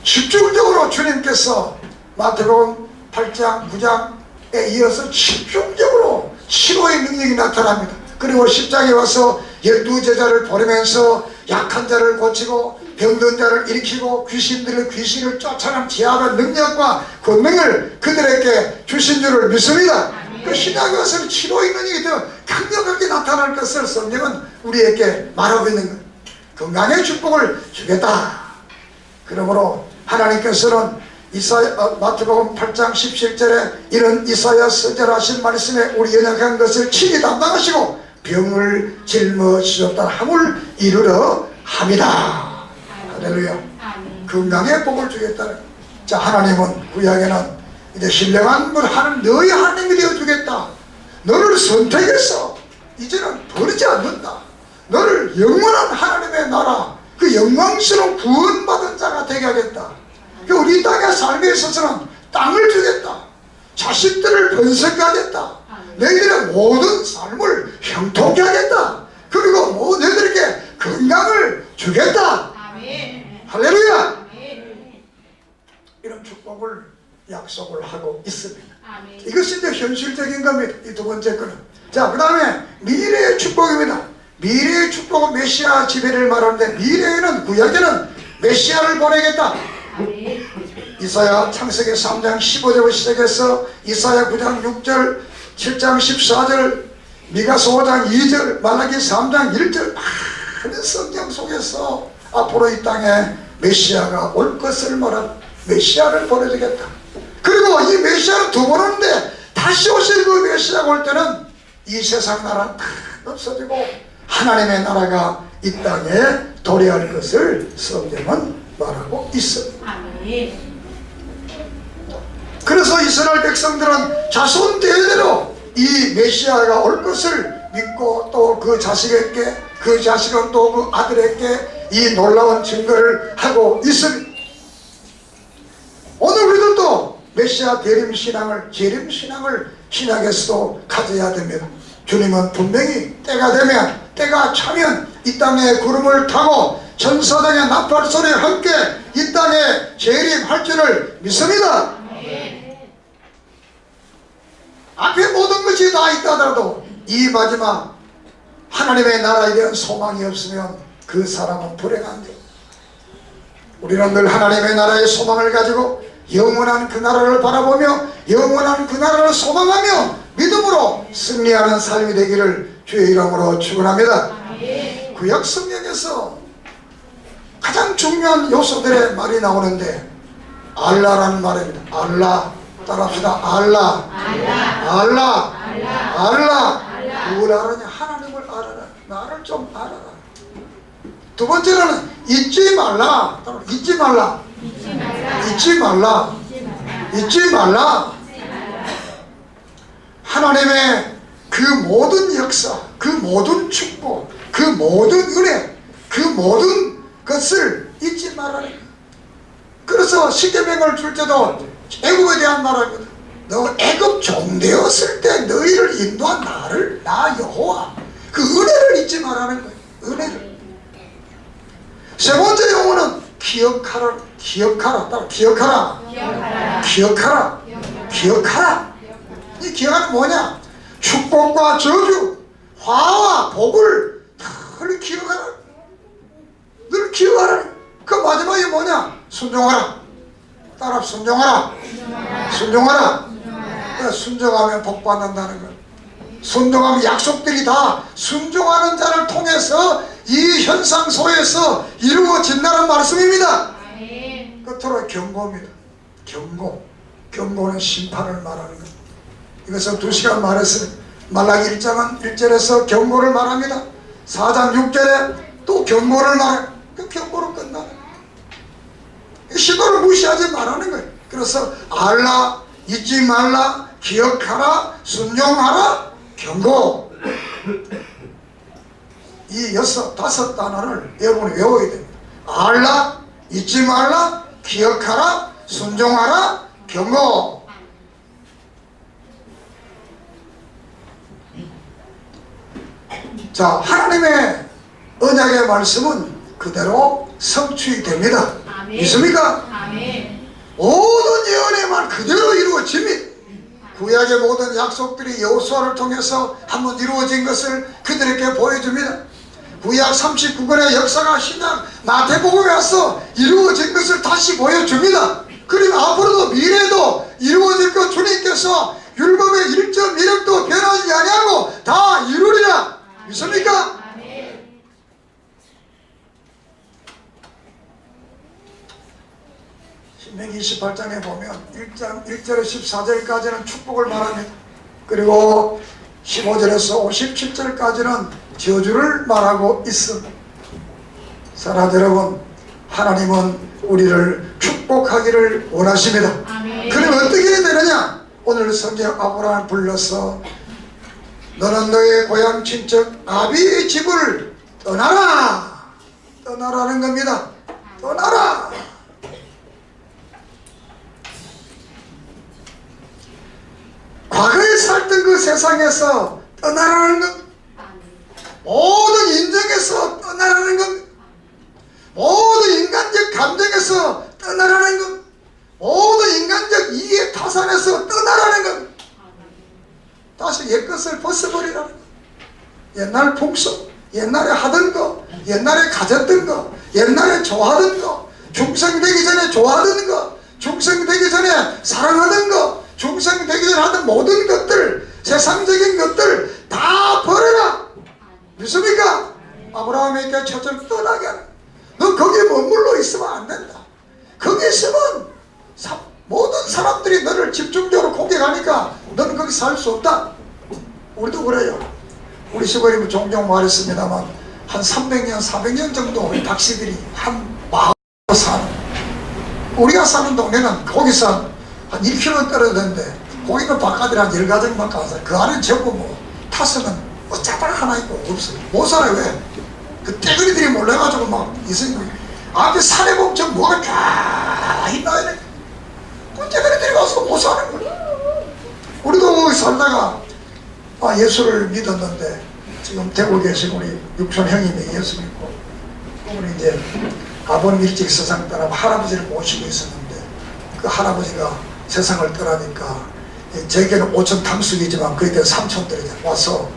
집중적으로 주님께서 마태복음 8장 9장에 이어서 집중적으로 치료의 능력이 나타납니다. 그리고 10장에 와서 12제자를 보내면서 약한 자를 고치고 병든 자를 일으키고 귀신을 쫓아내는 지하의 능력과 권능을 그들에게 주신 줄을 믿습니다. 그 신약에 와서는 치료의 능력이 더 강력하게 나타날 것을 성경은 우리에게 말하고 있는 것. 건강의 축복을 주겠다. 그러므로 하나님께서는 마태복음 8장 17절에 이런 이사야 선지자하신 말씀에 우리 연약한 것을 친히 담당하시고 병을 짊어지셨다 함을 이루려 합니다. 할렐루야. 건강의 복을 주겠다는. 자, 하나님은 구약에는 이제 신령한 분 하는 너희 하나님이 되어주겠다. 너를 선택해서 이제는 버리지 않는다. 너를 영원한 하나님의 나라, 그 영광스러운 구원받은 자가 되게 하겠다. 우리 땅의 삶에 있어서는 땅을 주겠다. 자식들을 번성하겠다. 너희들의 모든 삶을 형통케 하겠다. 그리고 너희들에게 건강을 주겠다. 할렐루야. 이런 축복을 약속을 하고 있습니다. 이것이 이제 현실적인 겁니다. 이 두 번째 거는. 자, 그 다음에 미래의 축복입니다. 미래의 축복은 메시아 지배를 말하는데, 미래에는 구약에는 메시아를 보내겠다. 이사야 창세기 3장 15절부터 시작해서 이사야 9장 6절 7장 14절 미가서 5장 2절 말라기 3장 1절 많은 성경 속에서 앞으로 이 땅에 메시아가 올 것을 말한 메시아를 보내주겠다. 그리고 이 메시아는 두 번 오는데 다시 오실 그 메시아가 올 때는 이 세상 나라 다 없어지고 하나님의 나라가 이 땅에 도래할 것을 성경은 말하고 있습니다. 아멘. 그래서 이스라엘 백성들은 자손 대대로 이 메시아가 올 것을 믿고 또 그 자식에게, 그 자식은 또 그 아들에게 이 놀라운 증거를 하고 있습니다. 오늘 우리들도 메시아 재림신앙을 신앙에서도 가져야 됩니다. 주님은 분명히 때가 되면, 때가 차면 이 땅에 구름을 타고 천사장의 나팔 소리와 함께 이 땅에 재림할 줄을 믿습니다. 앞에 모든 것이 다 있다 하더라도 이 마지막 하나님의 나라에 대한 소망이 없으면 그 사람은 불행한데, 우리는 늘 하나님의 나라의 소망을 가지고 영원한 그 나라를 바라보며 영원한 그 나라를 소망하며 믿음으로 승리하는 삶이 되기를 주의 이름으로 축원합니다. 구약 성경에서 가장 중요한 요소들의 말이 나오는데 알라라는 말입니다. 알라, 따라합시다. 알라, 알라, 알라. 누굴 알아냐? 하나님을 알아라. 나를 좀 알아라. 두 번째로는 잊지 말라. 잊지 말라. 잊지 말라. 잊지 말라. 하나님의 그 모든 역사, 그 모든 축복, 그 모든 은혜, 그 모든 것을 잊지 말라는 거예요. 그래서 십계명을 줄 때도 애굽에 대한 말합니다. 너 애굽 종되었을 때 너희를 인도한 나를, 나 여호와, 그 은혜를 잊지 말라는 거예요. 은혜를. 세 번째 용어는 기억하라. 기억하라. 따라 기억하라. 기억하라. 기억하라. 이 기억은 뭐냐? 축복과 저주, 화와 복을 늘 기억하라. 늘 기억하라. 그 마지막이 뭐냐? 순종하라. 따라 순종하라. 순종하라. 순종하면 복 받는다는 것. 순종하면 약속들이 다 순종하는 자를 통해서 이 현상 속에서 이루어진다는 말씀입니다. 끝으로 경고입니다. 경고. 경고는 심판을 말하는 것. 이것은 2시간 말했어요. 말라기 1장은 1절에서 경고를 말합니다. 4장 6절에 또 경고를 말해요. 그 경고로 끝나는 거예요. 시도를 무시하지 말라는 거예요. 그래서 알라, 잊지 말라, 기억하라, 순종하라, 경고. 이 5 단어를 여러분이 외워야 됩니다. 알라, 잊지 말라, 기억하라, 순종하라, 경고. 자, 하나님의 언약의 말씀은 그대로 성취됩니다. 믿습니까? 모든 예언의 말 그대로 이루어집니다. 구약의 모든 약속들이 여호수아를 통해서 한번 이루어진 것을 그들에게 보여줍니다. 구약 39권의 역사가 신약 마태복음에 와서 이루어진 것을 다시 보여줍니다. 그리고 앞으로도 미래도 이루어질 것 주님께서 율법의 1점 1획도 변하지 아니하고 다 이루리라. 믿습니까? 신명기 28장에 보면 1장 1절에서 14절까지는 축복을 말합니다. 그리고 15절에서 57절까지는 저주를 말하고 있습니다. 사랑하는 여러분, 하나님은 우리를 축복하기를 원하십니다. 그럼 어떻게 해야 되느냐? 오늘 성경 아브라함을 불러서 너는 너의 고향 친척 아비의 집을 떠나라. 떠나라는 겁니다. 떠나라. 과거에 살던 그 세상에서 떠나라는 것. 모든 인정에서 떠나라는 것. 모든 인간적 감정에서 떠나라는 것. 모든 인간적 이해 타산에서 떠나라는 것. 다시 옛것을 벗어버리라는 것. 옛날 풍속, 옛날에 하던 거, 옛날에 가졌던 거, 옛날에 좋아하던 거, 중생되기 전에 좋아하던 거, 중생되기 전에 사랑하던 거, 중생되기 전에 하던 모든 것들, 세상적인 것들 다 버려라. 믿습니까? 아브라함에게 첫째를 떠나게 하라. 너 거기에 머물러 있으면 안 된다. 거기 있으면 모든 사람들이 너를 집중적으로 공격하니까 너는 거기 살 수 없다. 우리도 그래요. 우리 시골이 종종 말했습니다만 한 300년 400년 정도 박씨들이 한 마을로 사는, 우리가 사는 동네는 거기서 한 1km 떨어졌는데 거기는 바깥에 한 10가정만 가서 그 안에 전부 뭐 타성은 뭐 짜다가 하나 있고 없어요. 못 살아요. 왜? 그 떼거리들이 몰려가지고 막 있으니까 앞에 산에 보면 저 뭐가 쫙 있나요? 그 떼거리들이 가서 못 사는 거예요. 우리도 거기 살다가 예수를 믿었는데 지금 대구 계신 우리 육촌 형님이 예수 믿고 우리 이제 아버님 일찍 세상 떠나고 할아버지를 모시고 있었는데 그 할아버지가 세상을 떠나니까 제게는 5천 탕수이지만 그때 3촌들이 와서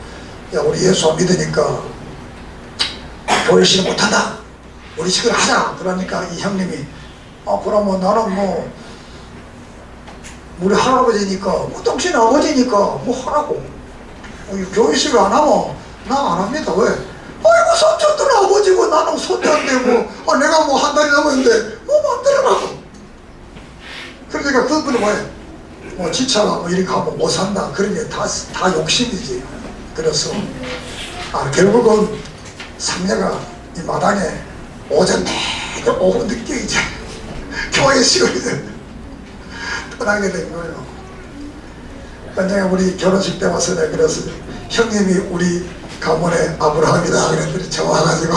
야 우리 예수 믿으니까 교회시는 못한다 우리 식을 하자 그러니까 이 형님이 그러면 나는 뭐 우리 할아버지니까 뭐 당신 아버지니까 뭐 하라고 교회식을 안 하면 나 안 합니다. 왜? 아이고 삼촌들 아버지고 나는 손자인데 뭐 내가 뭐 한 달이 넘었는데 뭐 만들어라고. 그러니까 그분은 뭐 지차가 뭐 이렇게 하면 못 산다 그런 게 다 욕심이지. 그래서 결국은 상녀가 이 마당에 오전 내내 오후 늦게 이제 교회식을 떠나게 된 거예요. 그러니까 우리 결혼식 때 와서 내가 그래서 형님이 우리 가문의 아브라함이다 그랬더니 저 와가지고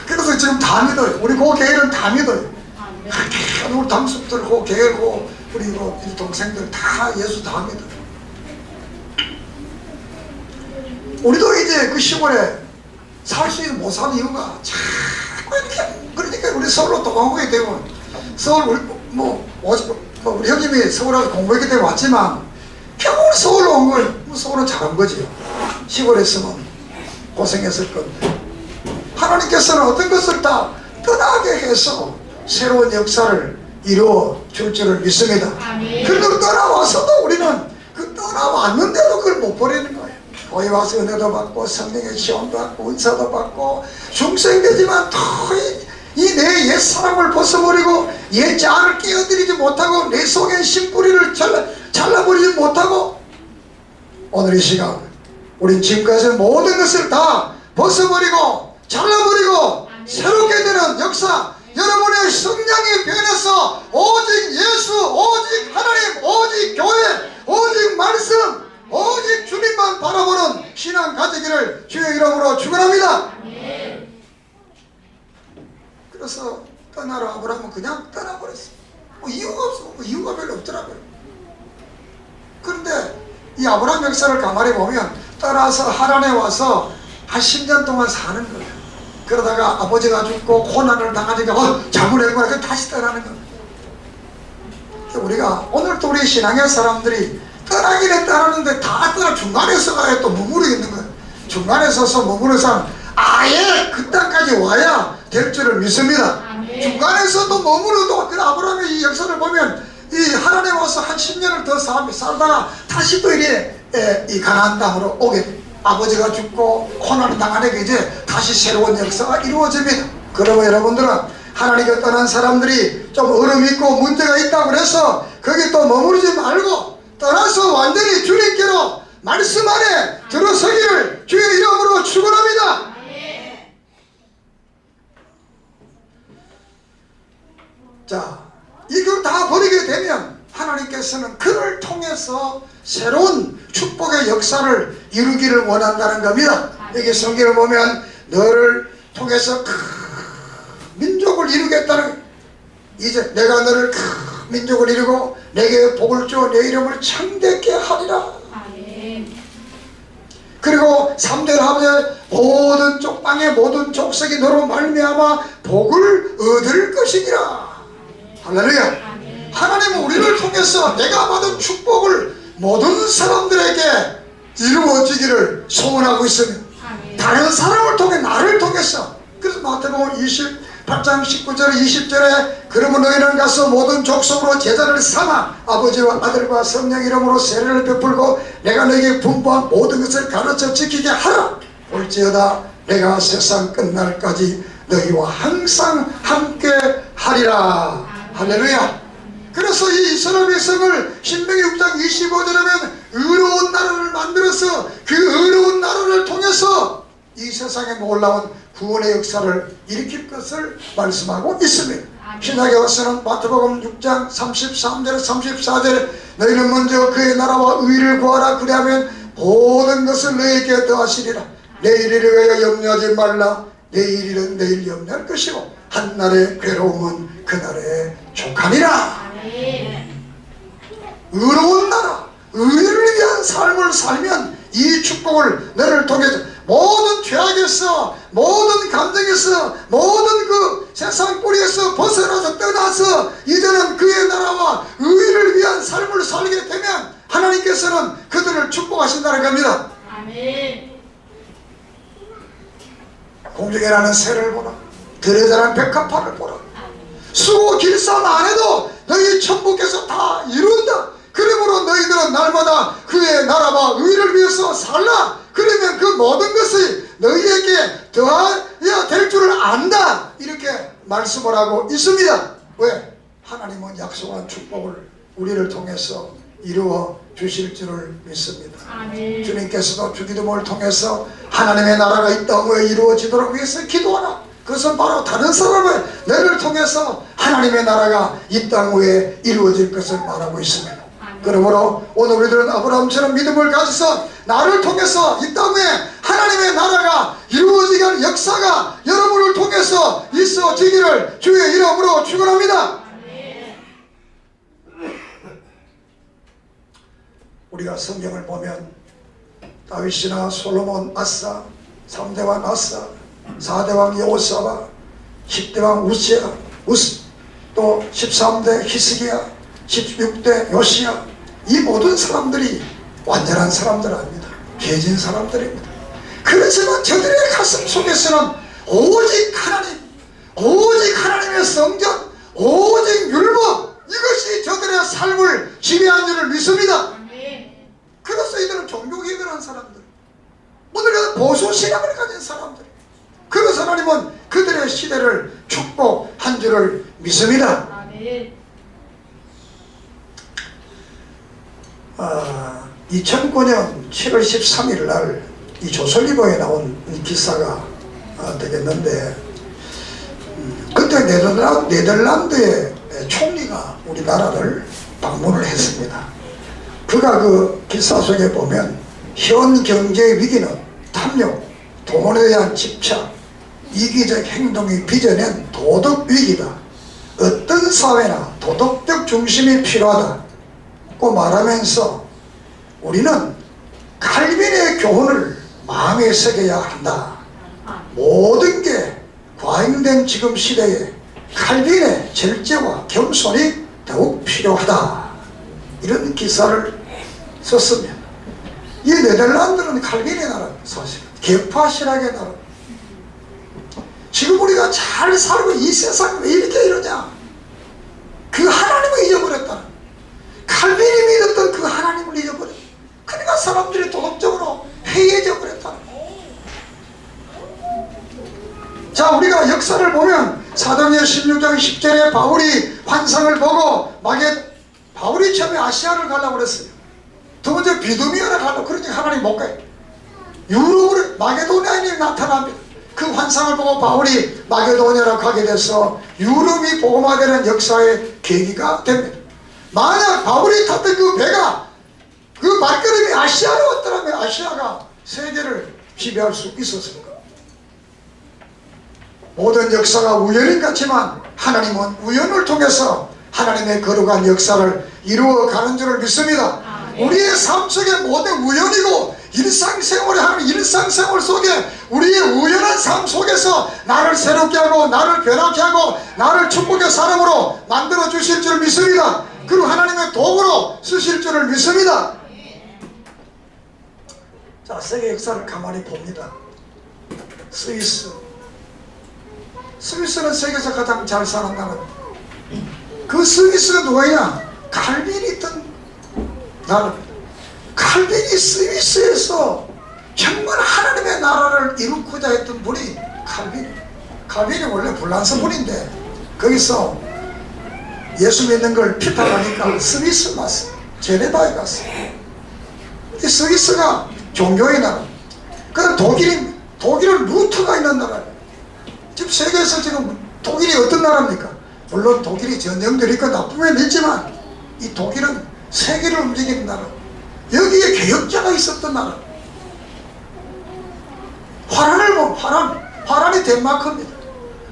그래서 지금 다 믿어요. 우리 그 교회는 다 믿어요. 우리 당숙들 그 교회 우리 그 동생들 다 예수 다 믿어요. 우리도 이제 그 시골에 살 수 있는 못 사는 이유가 자꾸 이렇게 그러니까 우리 서울로 도망오게 되고 서울 우리 형님이 서울에 공부했기 때문에 왔지만 결국 서울로 온 거예요. 서울은 잘한 거지요. 시골에 있으면 고생했을 건데 하나님께서는 어떤 것을 다 떠나게 해서 새로운 역사를 이루어 줄 줄을 믿습니다. 그리고 떠나와서도 우리는 그 떠나왔는데도 그걸 못 버리는 거예요. 거기 와서 은혜도 받고 성령의 지원도 받고 은사도 받고 중생되지만 더 이 내 옛사람을 벗어버리고 옛 자아를 깨어들이지 못하고 내 속에 심뿌리를 잘라버리지 못하고 오늘 이 시간 우린 지금까지 모든 것을 다 벗어버리고 잘라버리고 새롭게 되는 역사 여러분의 성량이 변해서 오직 예수 오직 하나님 오직 교회 오직 말씀 오직 주님만 바라보는 신앙 가지기를 주의 이름으로 축원합니다. 그래서 떠나라 아브라함은 그냥 떠나버렸어. 뭐 이유가 없어. 뭐 이유가 별로 없더라고요. 그런데 이 아브라함 역사를 가만히 보면 떠나서 하란에 와서 한 10년 동안 사는 거예요. 그러다가 아버지가 죽고 고난을 당하니까 잘못했구나. 다시 떠나는 거예요. 우리가 오늘도 우리 신앙의 사람들이 떠나기는 떠나는데 다 떠나 중간에 서가야 또 머무르고 있는 거예요. 중간에 서서 머무르는 사람 아예 그 땅까지 와야 될 줄을 믿습니다. 중간에서도 머무르도 그 아브라함의 이 역사를 보면 이 하란에 와서 한 10년을 더 살다가 다시 또 이 가나안 땅으로 오게 돼. 아버지가 죽고 고난을 당하니까 이제 다시 새로운 역사가 이루어집니다. 그러면 여러분들은 하나님께 떠난 사람들이 좀 얼음 있고 문제가 있다고 해서 거기 또 머무르지 말고 떠나서 완전히 주님께로 말씀 안에 들어서기를 주의 이름으로 축원합니다. 자, 이걸 다 버리게 되면 하나님께서는 그를 통해서 새로운 축복의 역사를 이루기를 원한다는 겁니다. 여기 성경을 보면 너를 통해서 큰 민족을 이루겠다는, 이제 내가 너를 큰 민족을 이루고 내게 복을 주어 내 이름을 창대케 하리라. 그리고 3절 하면 모든 쪽방의 모든 족속이 너로 말미암아 복을 얻을 것이니라. 할렐루야. 하나님은 우리를 통해서 내가 받은 축복을 모든 사람들에게 이루어지기를 소원하고 있으며 다른 사람을 통해 나를 통해서, 그래서 마태복음 28장 19절 20절에 그러면 너희는 가서 모든 족속으로 제자를 삼아 아버지와 아들과 성령 이름으로 세례를 베풀고 내가 너희에게 분부한 모든 것을 가르쳐 지키게 하라. 볼지어다 내가 세상 끝날까지 너희와 항상 함께 하리라. 할렐루야. 그래서 이 이스라엘 백성을 신명기 6장 25절에 보면 의로운 나라를 만들어서 그 의로운 나라를 통해서 이 세상에 놀라운 구원의 역사를 일으킬 것을 말씀하고 있습니다. 신약에 와서는 마태복음 6장 33절에 34절에 너희는 먼저 그의 나라와 의를 구하라. 그리하면 모든 것을 너희에게 더하시리라. 내일을 위하여 염려하지 말라. 내일은 내일 염려할 것이고 한날의 괴로움은 그날에 족하니라. 의로운 나라, 의를 위한 삶을 살면 이 축복을 너를 통해서 모든 죄악에서, 모든 감정에서, 모든 그 세상 뿌리에서 벗어나서 떠나서 이제는 그의 나라와 의를 위한 삶을 살게 되면 하나님께서는 그들을 축복하신다는 겁니다. 아멘. 공중에 나는 새를 보라, 들에 자란 백합화를 보라. 수고 길쌈 안 해도 너희 천부께서 다 이룬다. 그러므로 너희들은 날마다 그의 나라와 의를 위해서 살라. 그러면 그 모든 것이 너희에게 더해야 될 줄을 안다. 이렇게 말씀을 하고 있습니다. 왜? 하나님은 약속한 축복을 우리를 통해서 이루어 주실 줄을 믿습니다. 아멘. 주님께서도 주기도문을 통해서 하나님의 나라가 이 땅에 이루어지도록 위해서 기도하라. 그것은 바로 다른 사람의 너를 통해서 하나님의 나라가 이 땅 위에 이루어질 것을 말하고 있습니다. 그러므로 오늘 우리들은 아브라함처럼 믿음을 가져서 나를 통해서 이 땅에 하나님의 나라가 이루어지게 할 역사가 여러분을 통해서 있어지기를 주의 이름으로 축원합니다. 우리가 성경을 보면 다윗이나 솔로몬, 아사, 3대왕 아사, 4대왕 여호사밧, 10대왕 우시야, 또 13대 히스기야, 16대 요시야, 이 모든 사람들이 완전한 사람들 아닙니다. 죄진 사람들입니다. 그렇지만 저들의 가슴 속에서는 오직 하나님, 오직 하나님의 성전, 오직 율법, 이것이 저들의 삶을 지배한 줄을 믿습니다. 그래서 이들은 종교개혁을 사람들, 오늘은 보수신앙을 가진 사람들, 그래서 하나님은 그들의 시대를 축복한 줄을 믿습니다. 2009년 7월 13일 날 이 조선일보에 나온 이 기사가 되겠는데, 그때 네덜란드의 총리가 우리나라를 방문을 했습니다. 그가 그 기사 속에 보면 현 경제 위기는 탐욕, 돈에 대한 집착, 이기적 행동이 빚어낸 도덕 위기다. 어떤 사회나 도덕적 중심이 필요하다고 말하면서 우리는 칼빈의 교훈을 마음에 새겨야 한다. 모든 게 과잉된 지금 시대에 칼빈의 절제와 겸손이 더욱 필요하다. 이런 기사를 썼습니다. 이 네덜란드는 칼빈의 나라입니다. 사실 개파 신학의 나라. 지금 우리가 잘 살고 이 세상이 왜 이렇게 이러냐? 그 하나님을 잊어버렸다. 칼빈이 믿었던 그 하나님을 잊어버렸다. 그러니까 사람들이 도덕적으로 해이해져 버렸다. 자, 우리가 역사를 보면 사도행전 16장 10절에 바울이 환상을 보고 바울이 처음에 아시아를 가려고 그랬어요. 두 번째 비두미아를 가려고. 그러니까 하나님 못 가요. 유럽으로 마게도니아인이 나타납니다. 그 환상을 보고 바울이 마게도니아로 가게 돼서 유럽이 복음화되는 역사의 계기가 됩니다. 만약 바울이 탔던 그 배가 그 발걸음이 아시아로 왔더라면 아시아가 세계를 지배할 수 있었습니다. 모든 역사가 우연인 같지만 하나님은 우연을 통해서 하나님의 거룩한 역사를 이루어가는 줄을 믿습니다. 우리의 삶 속에 모든 우연이고 일상생활에 하는 일상생활 속에 우리의 우연한 삶 속에서 나를 새롭게 하고 나를 변하게 하고 나를 축복의 사람으로 만들어 주실 줄 믿습니다. 그리고 하나님의 도구로 쓰실 줄을 믿습니다. 자, 세계 역사를 가만히 봅니다. 스위스는 세계에서 가장 잘 사는 나라. 그 스위스가 누구냐? 칼빈이 있던 나라입니다. 칼빈이 스위스에서 정말 하나님의 나라를 이루고자 했던 분이 칼빈이 원래 불란서 분인데 거기서 예수 믿는 걸 비판하니까 스위스 갔어. 제네바에 갔어. 이 스위스가 종교의 나라. 그다음 독일은 루터가 있는 나라. 지금 세계에서 지금 독일이 어떤 나라입니까? 물론 독일이 전쟁들이 있고 나쁜 면이 있지만 이 독일은 세계를 움직이는 나라. 여기에 개혁자가 있었던 나라. 화란을 보면 화란이 덴마크입니다.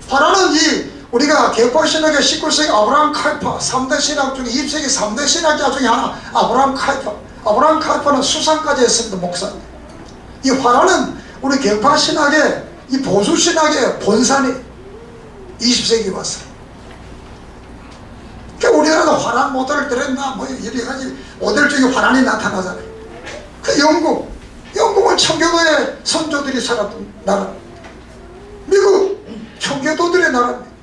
화란은 우리가 개파 신학의 19세기 아브라함 칼파 3대 신학 중에 20세기 3대 신학자 중에 하나 아브라함 칼파. 아브라함 칼파는 수상까지 했습니다. 목사님. 이 화란은 우리 개파 신학의 이 보수 신학의 본산이 20세기 왔어요. 그러니까 우리나라도 화란 모델을 들었나 뭐 여러 가지 모델 중에 화란이 나타나잖아요. 그 영국은 청교도의 선조들이 살았던 나라. 미국 청교도들의 나라입니다.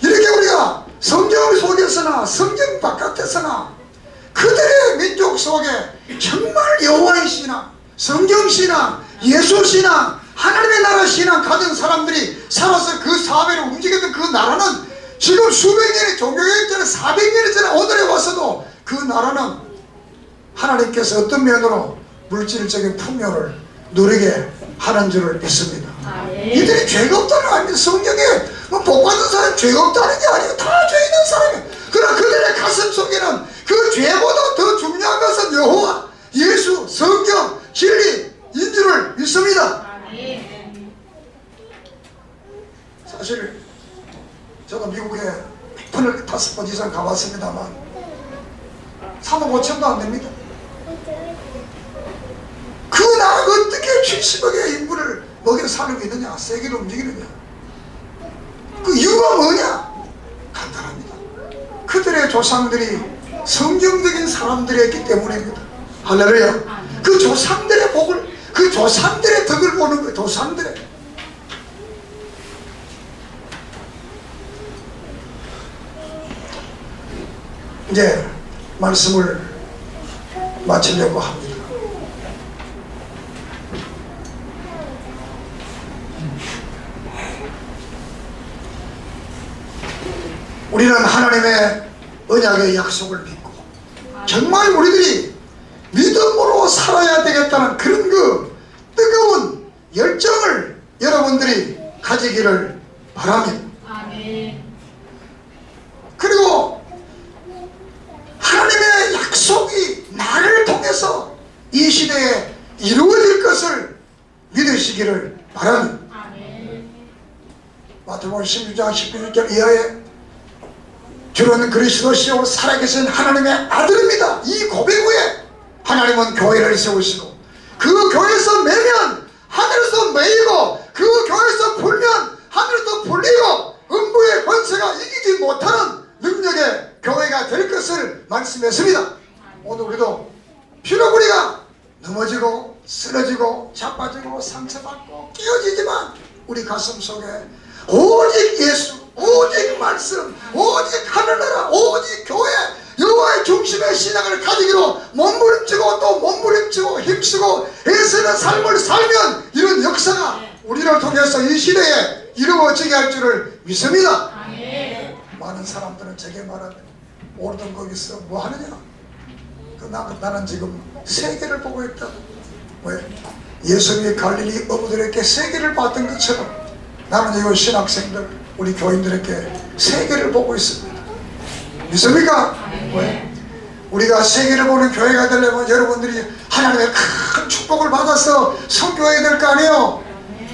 이렇게 우리가 성경 속에서나 성경 바깥에서나 그들의 민족 속에 정말 여호와의 신앙, 성경 신앙, 예수 신앙, 하나님의 나라 신앙 가진 사람들이 살아서 그 사회를 움직였던 그 나라는 지금 수백 년의 종교개혁 전에 400년이 전에 오늘에 와서도 그 나라는 하나님께서 어떤 면으로 물질적인 풍요를 누리게 하는 줄을 믿습니다. 이들이 죄가 없다는 거 아닙니다. 성경에 뭐 복받은 사람이 죄가 없다는 게 아니고 다 죄 있는 사람이에요. 그러나 그들의 가슴 속에는 그 죄보다 더 중요한 것은 여호와, 예수, 성경, 진리인 줄을 믿습니다. 사실 저도 미국에 100번을 5번 이상 가봤습니다만 3억 5천도 안 됩니다. 그 나라가 어떻게 70억의 인구를 먹여 살고 있느냐, 세계를 움직이느냐. 그 이유가 뭐냐? 간단합니다. 그들의 조상들이 성경적인 사람들이었기 때문입니다. 할렐루야. 그 조상들의 복을, 그 조상들의 덕을 보는 거예요. 조상들의. 이제 말씀을 마치려고 합니다. 우리는 하나님의 언약의 약속을 믿고 정말 우리들이 믿음으로 살아야 되겠다는 그런 그 뜨거운 열정을 여러분들이 가지기를 바랍니다. 그리고 하나님의 약속이 나를 통해서 이 시대에 이루어질 것을 믿으시기를 바랍니다. 마태복음 16장 16절 이하에 주는 그리스도시요 살아계신 하나님의 아들입니다. 이 고백 후에 하나님은 교회를 세우시고 그 교회에서 매면 하늘에서 매이고 그 교회에서 풀면 하늘에서 풀리고 음부의 권세가 이기지 못하는 능력의 교회가 될 것을 말씀했습니다. 오늘 우리도 비록 우리가 넘어지고 쓰러지고 자빠지고 상처받고 깨어지지만 우리 가슴 속에 오직 예수, 오직 말씀, 오직 하늘나라, 오직 교회, 여호와의 중심의 신앙을 가지기로 몸부림치고 또 몸부림치고 힘쓰고 애쓰는 삶을 살면 이런 역사가 우리를 통해서 이 시대에 이루어지게 할 줄을 믿습니다. 많은 사람들은 제게 말하면 오르던 거기서 뭐 하느냐? 나는 지금 세계를 보고 있다. 왜? 예수님이 갈릴리 어부들에게 세계를 봤던 것처럼 나는 지금 신학생들, 우리 교인들에게 세계를 보고 있습니다. 믿습니까? 왜? 우리가 세계를 보는 교회가 되려면 여러분들이 하나님의 큰 축복을 받아서 선교해야 될 거 아니에요?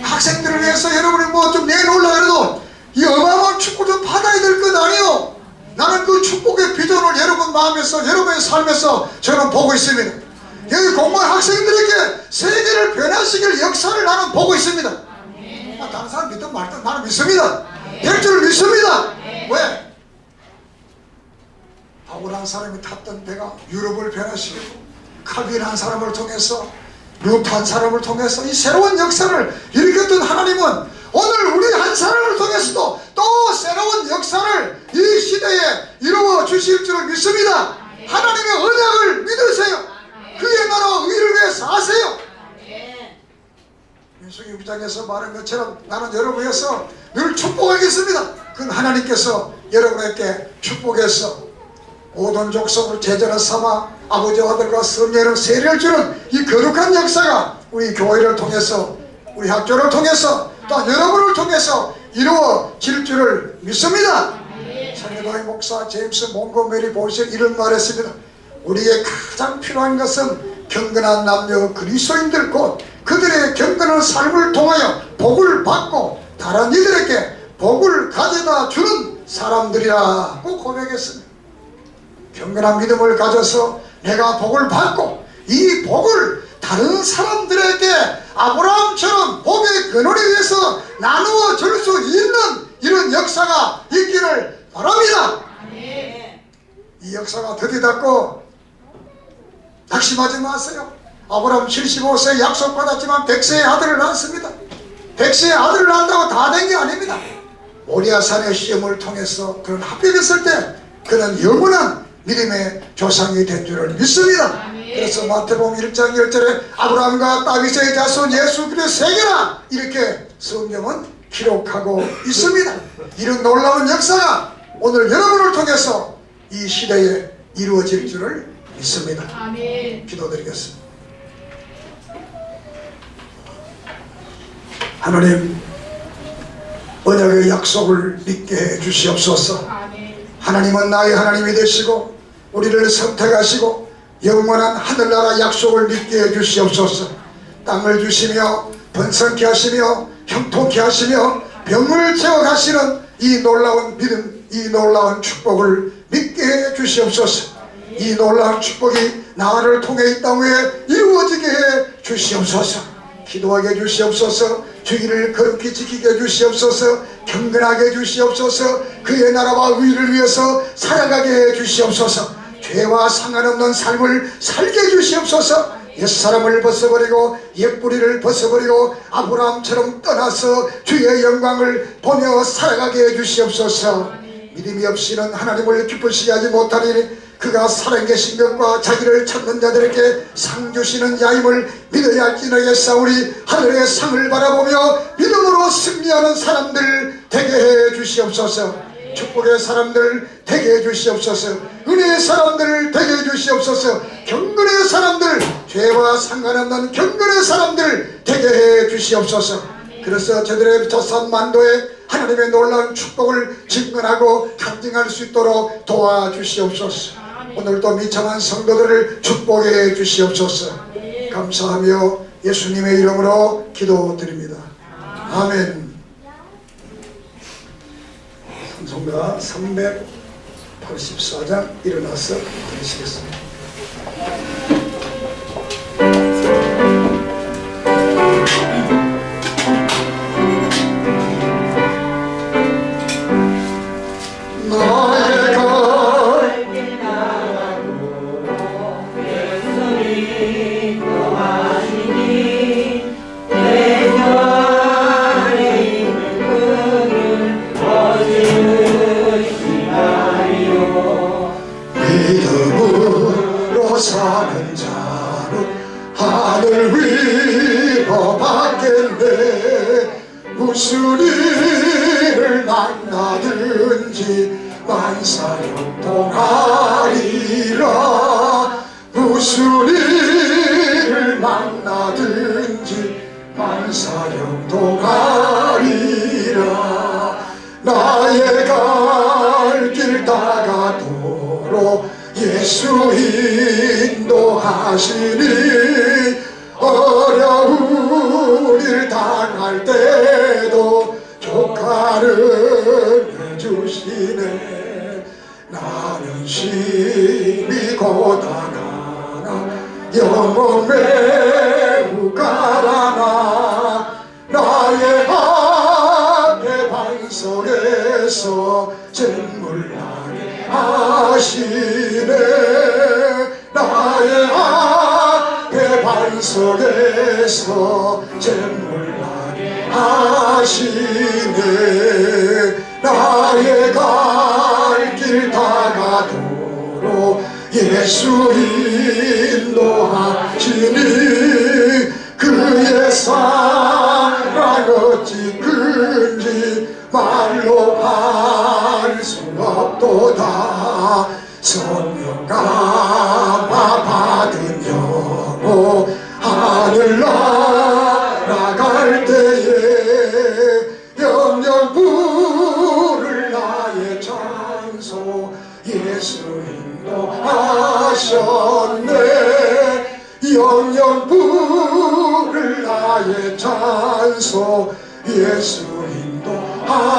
학생들을 위해서 여러분이 뭐 좀 내놓으려고 해도 이 어마어마한 축복 좀 받아야 될 것 아니에요? 나는 그 축복의 비전을 여러분 마음에서, 여러분의 삶에서 저는 보고 있습니다. 여기 공무원 학생들에게 세계를 변화시킬 역사를 나는 보고 있습니다. 다른 사람 믿든 말든 나는 믿습니다. 될 줄 믿습니다. 왜? 바울한 사람이 탔던 배가 유럽을 변화시키고 칼빈한 사람을 통해서 루트한 사람을 통해서 이 새로운 역사를 일으켰던 하나님은 오늘 우리 한 사람을 통해서도 또 새로운 역사를 이 시대에 이루어 주실 줄 믿습니다. 하나님의 언약을 믿으세요. 그의 나라 의를 위해서 하세요. 민수기 6장에서 말한 것처럼 나는 여러분 위해서 늘 축복하겠습니다. 그 하나님께서 여러분에게 축복해서 모든 족속을 제자로 삼아 아버지와 아들과 성령으로 세례를 주는 이 거룩한 역사가 우리 교회를 통해서, 우리 학교를 통해서, 또 여러분을 통해서 이루어질 줄을 믿습니다. 상해동의 목사 제임스 몽고메리 보시 이런 말했습니다. 우리의 가장 필요한 것은 경건한 남녀 그리스도인들 곧 그들의 경건한 삶을 통하여 복을 받고 다른 이들에게 복을 가져다 주는 사람들이라고 고백했습니다. 경건한 믿음을 가져서 내가 복을 받고 이 복을 다른 사람들에게 아브라함처럼 복의 근원에 의해서 나누어 줄 수 있는 이런 역사가 있기를 바랍니다. 이 역사가 드디닫고 낙심하지 마세요. 아브라함 75세 약속받았지만 100세의 아들을 낳았습니다. 100세의 아들을 낳는다고 다 된 게 아닙니다. 모리아산의 시험을 통해서 그는 합격했을 때 그는 영원한 믿음의 조상이 된 줄을 믿습니다. 그래서 마태복음 1장 1절에 아브라함과 다윗의 자손 예수 그리스도의 세계라 이렇게 성경은 기록하고 있습니다. 이런 놀라운 역사가 오늘 여러분을 통해서 이 시대에 이루어질 줄을 믿습니다. 기도드리겠습니다. 하나님, 언약의 약속을 믿게 해 주시옵소서. 하나님은 나의 하나님이 되시고 우리를 선택하시고 영원한 하늘나라 약속을 믿게 해 주시옵소서. 땅을 주시며 번성케 하시며 형통케 하시며 병을 채워가시는 이 놀라운 믿음, 이 놀라운 축복을 믿게 해 주시옵소서. 이 놀라운 축복이 나를 통해 이 땅에 이루어지게 해 주시옵소서. 기도하게 해 주시옵소서. 주의를 거룩히 지키게 해 주시옵소서. 경건하게 해 주시옵소서. 그의 나라와 의를 위해서 살아가게 해 주시옵소서. 죄와 상관없는 삶을 살게 해 주시옵소서. 옛사람을 벗어버리고 옛뿌리를 벗어버리고 아브라함처럼 떠나서 주의 영광을 보며 살아가게 해 주시옵소서. 믿음이 없이는 하나님을 기쁘시게 하지 못하니 그가 살아계신 것과 자기를 찾는 자들에게 상 주시는 자임을 믿어야 할지니겠사오니 하늘의 상을 바라보며 믿음으로 승리하는 사람들 되게 해 주시옵소서. 축복의 사람들 되게 해 주시옵소서. 은혜의 사람들 되게 해 주시옵소서. 경건의 사람들, 죄와 상관없는 경건의 사람들 되게 해 주시옵소서. 그래서 저들의 저산 만도에 하나님의 놀라운 축복을 증언하고 간증할 수 있도록 도와주시옵소서. 오늘도 미천한 성도들을 축복해 주시옵소서. 감사하며 예수님의 이름으로 기도드립니다. 아멘. 찬송가 384장 일어나서 드리시겠습니다. 믿음으로 사는 자는 하늘 위로 받겠네. 무슨 일을 만나든지 만사형통하리라. 무슨 일을 만나든지 만사형통하리라. 나의 갈 길 다가도록 예수 인도하시니 어려운 일 당할 때도 조카를 해주시네. 나는 심히 고단하나 영혼 매우 가라나. 나의 앞에 반석에서 잼물나게 하시네. 나의 앞에 반석에서 잼물나게 하시네. 나의 갈 길 다가도록 예수 인도하시니 그의 사랑 어찌 큰지 말로 수 없도다. 성령 감화 받은 영혼 하늘 날아갈 때에 영영 부를 나의 장소 예수 인도하셨네. 영영 부를 나의 장소 예수 인도하셨네.